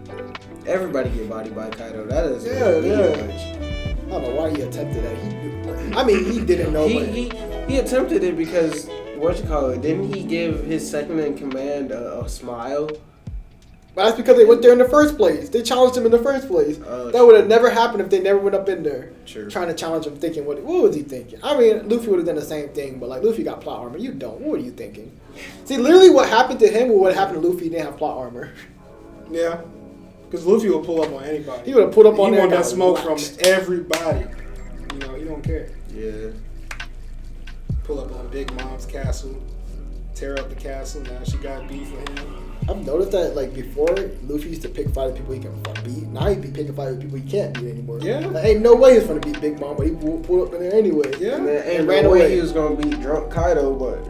Everybody get bodied by Kaido. That is Yeah. I don't know why he attempted that. I mean, he didn't know. but He attempted it because didn't he give his second in command a smile? But that's because they went there in the first place. They challenged him in the first place. That would have never happened if they never went up in there. True. Trying to challenge him, thinking, what was he thinking? I mean, Luffy would have done the same thing, but like Luffy got plot armor. You don't. What are you thinking? See, literally what happened to him would have happened to Luffy. He didn't have plot armor. Yeah. Because Luffy will pull up on anybody. He would have pulled up on He there want and that got smoke waxed. from everybody. You know, he don't care. Yeah. Pull up on Big Mom's castle, tear up the castle. Now she got beef with him. I've noticed that like before, Luffy used to pick fight with people he can beat. Now he be picking fight with people he can't beat anymore. Yeah. Like, ain't no way he's gonna beat Big Mom, but he pulled up in there anyway. Yeah. And ran the way away. he was gonna beat Drunk Kaido, but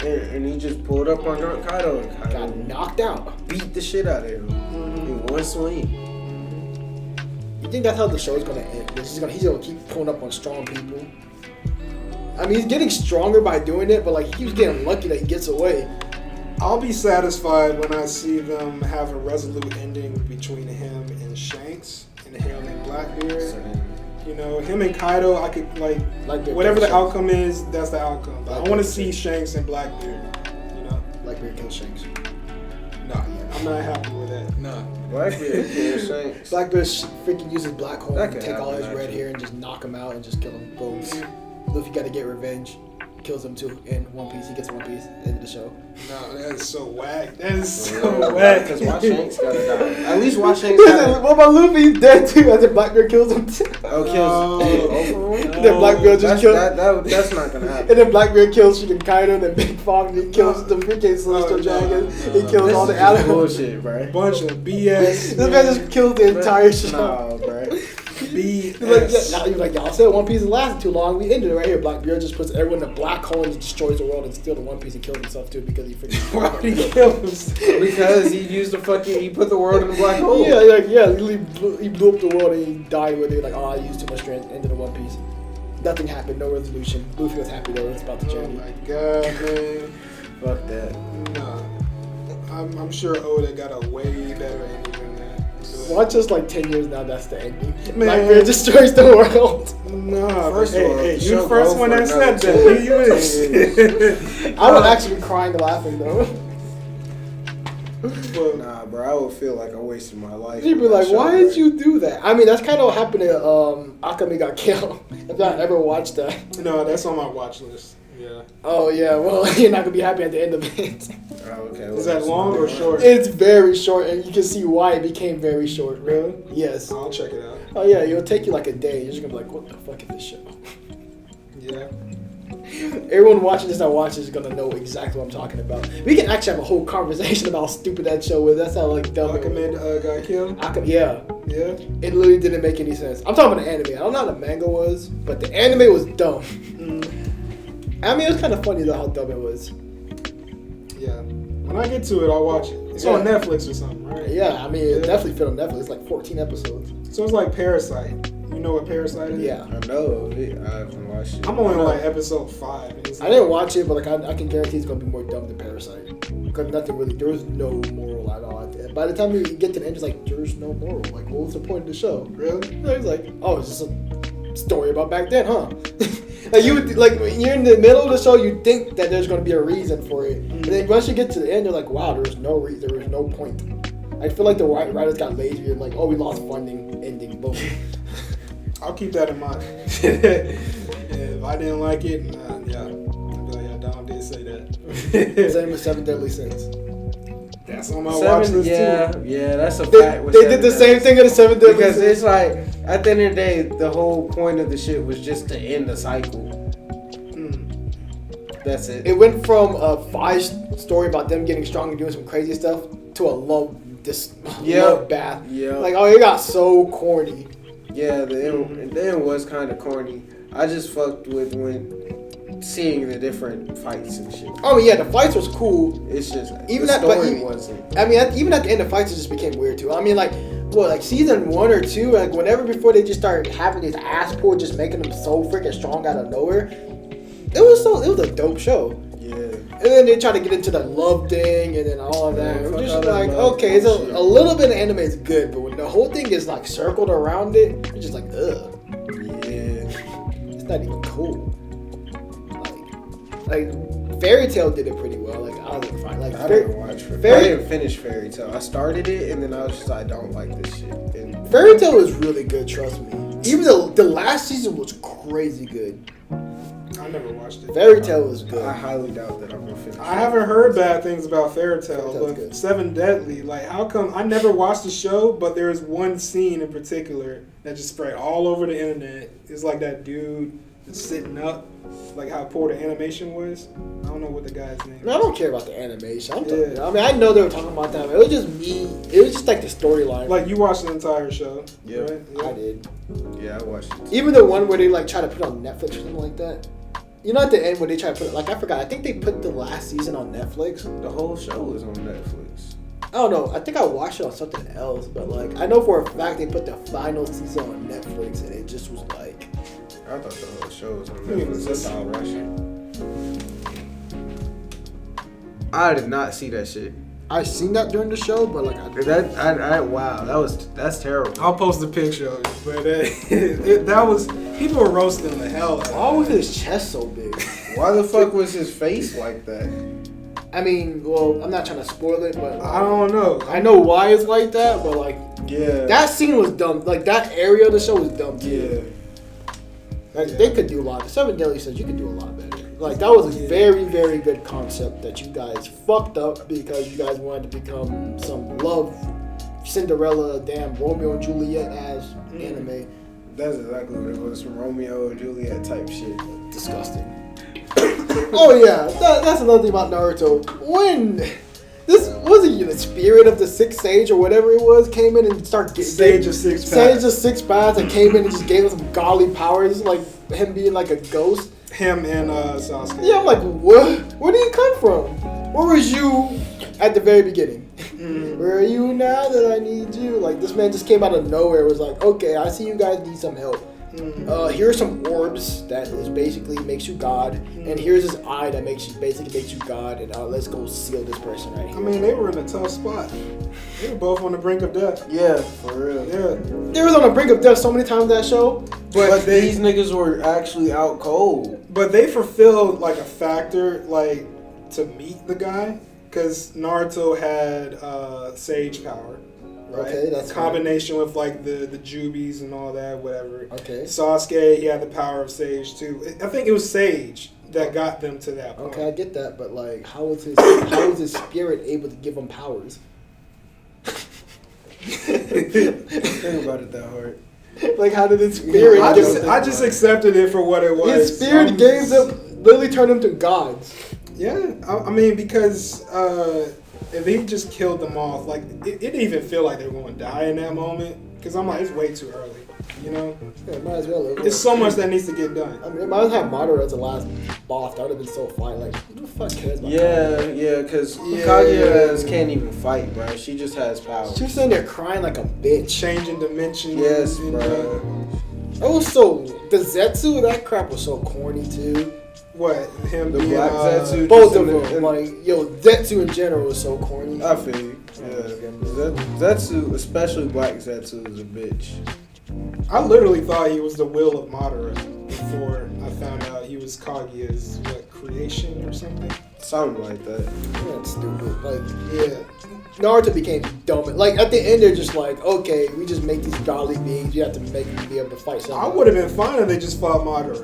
and he just pulled up on Drunk Kaido and Got Kaido knocked out. beat the shit out of him in one swing. You think that's how the show's gonna end? He's gonna keep pulling up on strong people. I mean, he's getting stronger by doing it, but like he keeps getting lucky that he gets away. I'll be satisfied when I see them have a resolute ending between him and Shanks and him and Blackbeard. You know, him and Kaido, I could like Blackbeard whatever the kills outcome is, that's the outcome. But I Blackbeard want to kills see Shanks. Shanks and Blackbeard. You know, Blackbeard kills Shanks. no, I'm not happy with that. No. Blackbeard killed Shanks. Blackbeard freaking uses Black Hole That to could take all his happen, red actually. hair and just knock him out and just kill him. Boom. Luffy got to get revenge. Kills him too in One Piece. He gets One Piece. End of the show. No, that is so whack. That is so whack. Because why Shanks gotta die? At least why Shanks gotta What about Luffy? He's dead too. I said Blackbeard kills him too. Then Blackbeard just kills. That's not gonna happen. And then Blackbeard kills freaking Kaido, then Big Fog, and he kills the freaking Celestial Dragon. He kills all the This is animals. bullshit, bro. Bunch of BS. This man just kills the entire show. Nah, bro. He's BS. like, y'all said One Piece is lasting too long. We ended it right here. Blackbeard just puts everyone in a black hole and destroys the world and steals the One Piece and kills himself too because he Why would he freaking. kill himself? Because he used he put the world in a black hole. He blew up the world and he died with it. Like, oh, I used too much strength. Ended the One Piece. Nothing happened. No resolution. Luffy was happy though. It's about the Oh journey. my god, man. Fuck that. Nah. I'm sure Oda got a way better ending than that. Watch us like 10 years now. That's the ending. Man. Blackbeard destroys the world. Nah, First of all, hey, the you show the first go one for that said another that. You is. I would actually be crying laughing though. But, Nah, bro, I would feel like I wasted my life. You'd be with that like, show, why bro. did you do that? I mean, that's kind of what happened to Akame got killed. If y'all ever watched that. no, that's on my watch list. Yeah. Oh yeah, well you're not gonna be happy at the end of it. Oh, okay. Is that long or short? It's very short, and you can see why it became very short. Really? Yes. I'll check it out. Oh yeah, it'll take you like a day. You're just gonna be like, what the fuck is this show? Yeah. Everyone watching this, that watches, is gonna know exactly what I'm talking about. We can actually have a whole conversation about how stupid that show was. That's how like dumb. Akame got killed? Yeah. Yeah. It literally didn't make any sense. I'm talking about the anime. I don't know how the manga was, but the anime was dumb. I mean, it was kind of funny though how dumb it was. Yeah. When I get to it, I'll watch it. It's on Netflix or something, right? Yeah, I mean, it definitely fit on Netflix. It's like 14 episodes. So it's like Parasite. You know what Parasite is? Yeah. I know it. I haven't watched it. I'm only on like episode 5. I didn't watch it, but like I can guarantee it's gonna be more dumb than Parasite. Because nothing really, there was no moral at all. By the time you get to the end, it's like there's no moral. Like, what was the point of the show? Really? It's like, oh, it's just a story about back then, huh? Like you would, like when you're in the middle of the show, you think that there's gonna be a reason for it, and then once you get to the end, you're like, wow, there was no reason, there was no point. I feel like the writers got lazy and like, oh, we lost funding, ending, boom. I'll keep that in mind. If I didn't like it, yeah, I'd be like, yeah, Dom did say that. Same with Seven Deadly Sins. That's on my watch list too. Yeah, that's a They fact. with did Seven the Deadly same thing in the Seven Deadly Because Sins. it's like, at the end of the day, the whole point of the shit was just to end the cycle. That's it. It went from a five story about them getting strong and doing some crazy stuff to a love bath. Yeah. Like, oh, it got so corny. Yeah, the end was kind of corny. I just fucked with when seeing the different fights and shit. Oh yeah, the fights was cool. It's just Even the that, but story wasn't. I mean, even at the end, the fights just became weird too. I mean, like, well, like season 1 or 2, like whenever before they just started having these ass pulls, just making them so freaking strong out of nowhere. It was a dope show. Yeah. And then they try to get into the love thing and then all of that. Yeah, I'm fuck just all that like, love okay, so bullshit. a little bit of anime is good, but when the whole thing is like circled around it, you're just like, ugh, Yeah. it's not even cool. Like Fairy Tail did it pretty well. Like I was fine. Like I didn't watch I didn't finish Fairy Tail. I started it and then I was just like, I don't like this shit. And Fairy Tail was really good. Trust me. Even the last season was crazy good. I never watched it. Fairy Tail was good. I highly doubt that I'm gonna finish. I haven't heard bad things about Fairy Tail, Fairy Tail's but good. Seven Deadly, like how come I never watched the show, but there's one scene in particular that just spread all over the internet. It's like that dude that's sitting up, like how poor the animation was. I don't know what the guy's name I don't care about the animation. Yeah. I mean, I know they were talking about that, but it was just me. It was just like the storyline. Like you watched the entire show. Yeah. Right? I did. Yeah, I watched it. Even the one where they like try to put it on Netflix or something like that. You know, at the end where they try to put it, like I forgot. I think they put the last season on Netflix. The whole show is on Netflix. I don't know. I think I watched it on something else, but like I know for a fact they put the final season on Netflix, and it just was like. I thought the whole show was on Netflix. That's all Russian. I did not see that shit. I seen that during the show, but like Wow, that's terrible. I'll post a picture of it, but that was people were roasting the hell out of it. why was his chest so big? Why the fuck was his face like that? I mean, well, I'm not trying to spoil it, but I don't know. I know why it's like that, but like Yeah. that scene was dumb. Like that area of the show was dumb too. Yeah. Like they could do a lot. The Seven Deadly Sins, you could do a lot better. Like that was a very, very good concept that you guys fucked up because you guys wanted to become some love Cinderella, damn Romeo and Juliet as anime. That's exactly what it was. Some Romeo and Juliet type shit. Disgusting. Oh yeah, that's another thing about Naruto. When this was it, the spirit of the Sixth Sage or whatever it was came in and started getting Sage of Six Paths. Sage of Six Paths and came in and just gave us some godly powers, like him being like a ghost. Him and Sasuke. Yeah, I'm like, what? Where did he come from? Where was you at the very beginning? Where are you now that I need you? Like, this man just came out of nowhere. Was like, okay, I see you guys need some help. Here's some orbs that is basically makes you God, and here's this eye that basically makes you God. And let's go seal this person right here. I mean, they were in a tough spot. They were both on the brink of death. Yeah, for real. Yeah. They was on the brink of death so many times in that show. But these niggas were actually out cold. But they fulfilled like a factor, like to meet the guy, because Naruto had Sage power, right? Okay, that's combination with like the Jubies and all that, whatever. Okay. Sasuke, he had the power of Sage too. I think it was Sage that got them to that point. Okay, I get that, but like, how was his spirit able to give him powers? Think about it that hard. Like, how did his spirit? I just accepted it for what it was. His spirit gave them, literally turned them to gods. Yeah, I mean, because if he just killed them off, like it didn't even feel like they were going to die in that moment. Because I'm like, it's way too early. You know, Yeah, might as well. there's so much that needs to get done. I mean, it might as well have Madara as the last boss. That would have been so fun. Like, who the fuck cares about Yeah, because Kaguya can't even fight, bro. She just has power. She was sitting there crying like a bitch. Changing dimensions. Yes, and, bro. It was so the Zetsu. That crap was so corny too. What him? The being, Black Zetsu. Both just of in them, like Zetsu in general was so corny. I feel you. Yeah. Zetsu, especially Black Zetsu, is a bitch. I literally thought he was the will of Madara before I found out he was Kaguya's creation or something. Something like that. That's stupid. Like, Yeah. Naruto became dumb. Like at the end, they're just like, okay, we just make these godly beings. You have to make them be able to fight something. I would have been fine if they just fought Madara.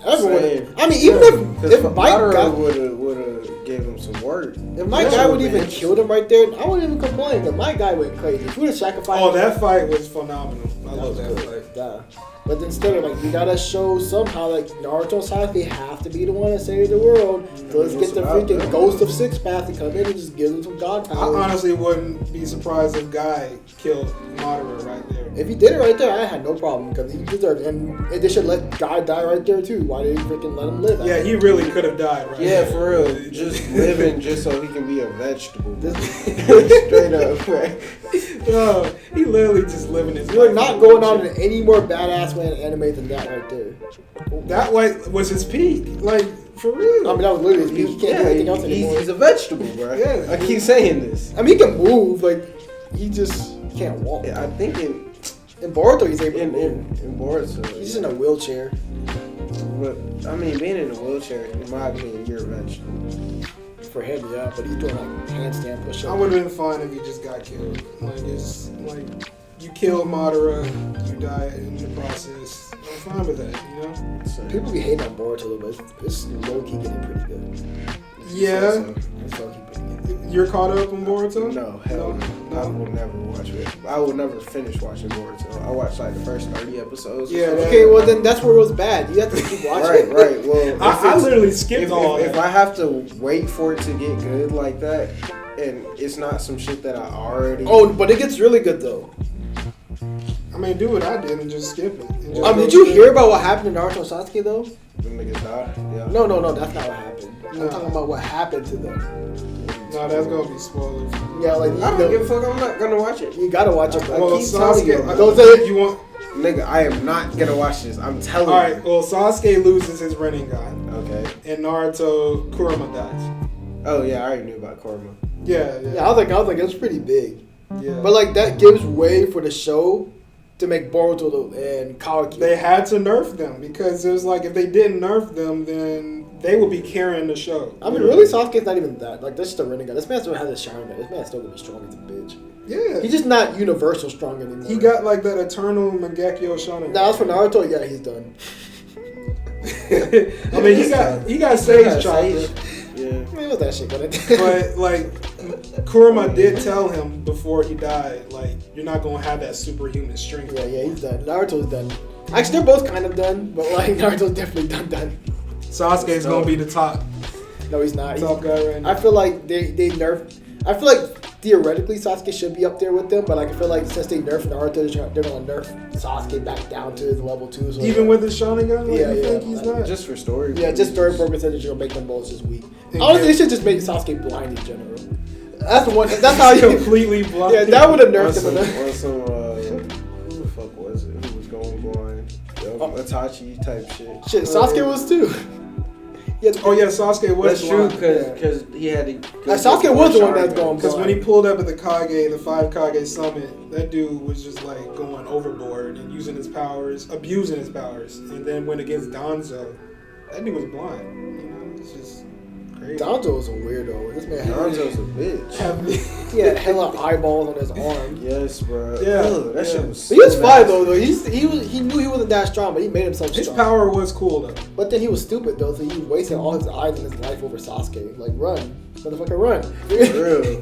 Everyone. Same. I mean, even if Mike Madara got, would have gave him some work. if my guy would even killed him right there, I wouldn't even complain. Cause my guy went crazy. If he would have sacrificed. Oh, that fight was phenomenal. I that love was that good. fight. Yeah. But instead of like, you gotta show somehow like Naruto and Sasuke have to be the one that saves the world. So let's get the freaking Ghost of Six Path to come in and just give them some god I power. honestly wouldn't be surprised if Guy killed Madara right there. If he did it right there, I had no problem because he deserved it. And they should let Guy die right there too. Why did he freaking let him live? Yeah, he really could have died right Yeah, there. for real. Just living just so he can be a vegetable. This- Straight up, man. No, he literally just living his You're life. not going on in any more badass way in anime than that right there. That way was his peak. Like, for real. I mean, that was literally his peak. He can't do anything else anymore. He's a vegetable, bro. Yeah. I keep saying this. I mean, he can move. Like, he just can't walk. I think in Boruto, he's able to in move. Boruto, He's just in a wheelchair. but I mean, being in a wheelchair, in my opinion, you're a vegetable. For him, yeah, but he's doing like handstand push-ups. I would have been fine if he just got killed. Like, it's like you kill Madara, you die in the process. I'm fine with that, you know? So, People be hating on Boruto, but it's low-key getting pretty good. Yeah. so- It's low-key pretty good. You're caught up in Boruto? No, hell no. I will never watch it. I will never finish watching Boruto. I watched like the first 30 episodes. or Yeah, something. Okay, well then that's where it was bad. You have to keep watching. Right. Well, I literally skipped all if that. I have to wait for it to get good like that, and it's not some shit that I already. Oh, but it gets really good though. I mean, do what I did and just skip it. And just Did go you to- hear about what happened to Naruto and Sasuke though? The niggas die. Yeah. No, that's not what happened. No. I'm talking about what happened to them. No, that's gonna be spoilers. Yeah, like I don't give a fuck. I'm not gonna watch it. you gotta watch it. I Well, keep telling you, Sasuke, Don't say it. you want. Nigga, I am not gonna watch this. I'm telling All right. you. Well, Sasuke loses his Rinnegan, Okay. and Naruto Kurama dies. Oh yeah, I already knew about Korma. Yeah. Yeah, I was like, it's pretty big. Yeah. But like that gives way for the show to make Boruto and Kawaki. They had to nerf them because it was like if they didn't nerf them, then they would be carrying the show. I mean, really, Sasuke's not even that. Like, that's just a Rinnegan. This man still has a Sharingan. This man's still gonna be strong as a bitch. Yeah. He's just not universal strong anymore. He got like that eternal Mangekyo Sharingan. Now, as for Naruto, yeah, he's done. I mean, he got Sage Chakra, Yeah. I mean, what's that shit gonna do? but like Kurama did tell him before he died, like you're not gonna have that superhuman strength. yeah, he's done. Naruto's done. Actually, they're both kind of done, but like Naruto's definitely done. Sasuke's gonna be the top No, he's not. guy right now. I feel like they nerfed. I feel like theoretically Sasuke should be up there with them, but like I feel like since they nerfed Naruto, they're gonna nerf Sasuke back down to his level 2. So Even with his Sharingan, like, Yeah, you yeah. think he's not? Just for story. yeah, just story purposes, it's gonna make them both just weak. Yeah. Honestly, they should just make Sasuke blind in general. That's the one. That's how you. completely blind. Yeah, that would have On nerfed some, him. on some who the fuck was it? Who was going blind? Itachi type shit. Shit, Sasuke was too. Yeah, Oh yeah, Sasuke was That's true blind. because he had to. Sasuke was the one that's going Because when he blind. pulled up at the 5 Kage summit, that dude was just like going overboard and using his powers, abusing his powers, and then went against Danzo. That dude was blind. You know, it's just crazy. Danzo's a weirdo. This man Danzo's a bitch. he had hella eyeballs on his arm. Yes, bro. Yeah, Ugh, that shit was. He was so fine nasty. though. He knew he wasn't that strong, but he made himself His strong. power was cool though. But then he was stupid though, so he wasted all his eyes and his life over Sasuke. Like, run, motherfucker, run. For real.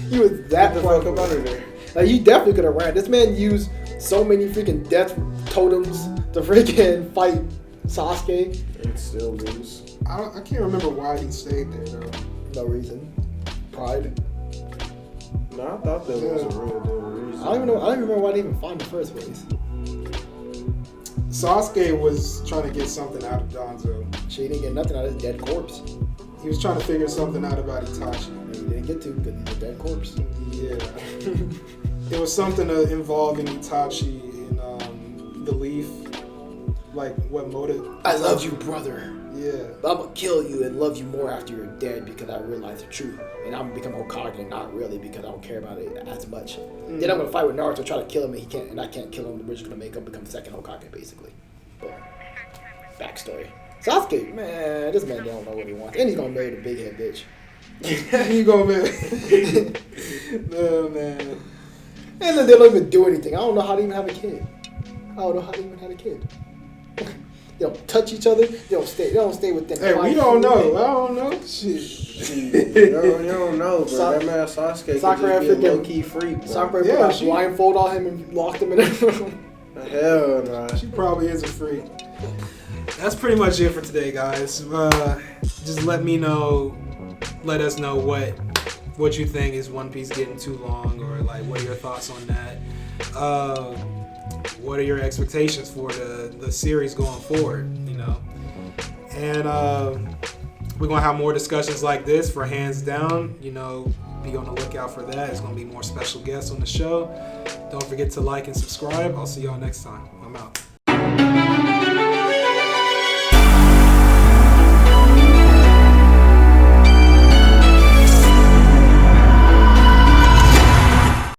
He was that Get the fuck fucking up out of there. Like, he definitely could have ran. This man used so many freaking death totems to freaking fight Sasuke. And still lose. I can't remember why he stayed there though. No reason. Pride. No, I thought that was a real deal reason. I don't even know. I don't even remember why they even fought in the first place. Sasuke was trying to get something out of Danzo. She didn't get nothing out of his dead corpse. He was trying to figure something out about Itachi. And he didn't get to because he's a dead corpse. Yeah. It was something involving Itachi and belief, like what motive. I love you, brother. Yeah. But I'm gonna kill you and love you more after you're dead because I realize the truth. And I'm gonna become Hokage, not really because I don't care about it as much. Then I'm gonna fight with Naruto, try to kill him, and he can't, and I can't kill him. We're just gonna make him become second Hokage, basically. Boom. Backstory. Sasuke, man, this man don't know what he wants, and he's gonna marry the big head bitch. You gonna be? No man. And then they don't even do anything. I don't know how they even have a kid. I don't know how they even had a kid. They don't touch each other. They don't stay. They don't stay within. Hey, 5 we don't feet. know. I don't know. Shit. You don't know, bro. That man Sasuke could Sakura just be a freaking- low-key freak, bro. Sakura Yeah, put a she- blindfold on him and locked him in a room. Hell nah. She probably is a freak. That's pretty much it for today, guys. Just let us know what you think. Is One Piece getting too long, or like what are your thoughts on that? What are your expectations for the series going forward? You know, and we're gonna have more discussions like this for Hands Down. You know, be on the lookout for that. It's gonna be more special guests on the show. Don't forget to like and subscribe. I'll see y'all next time. I'm out.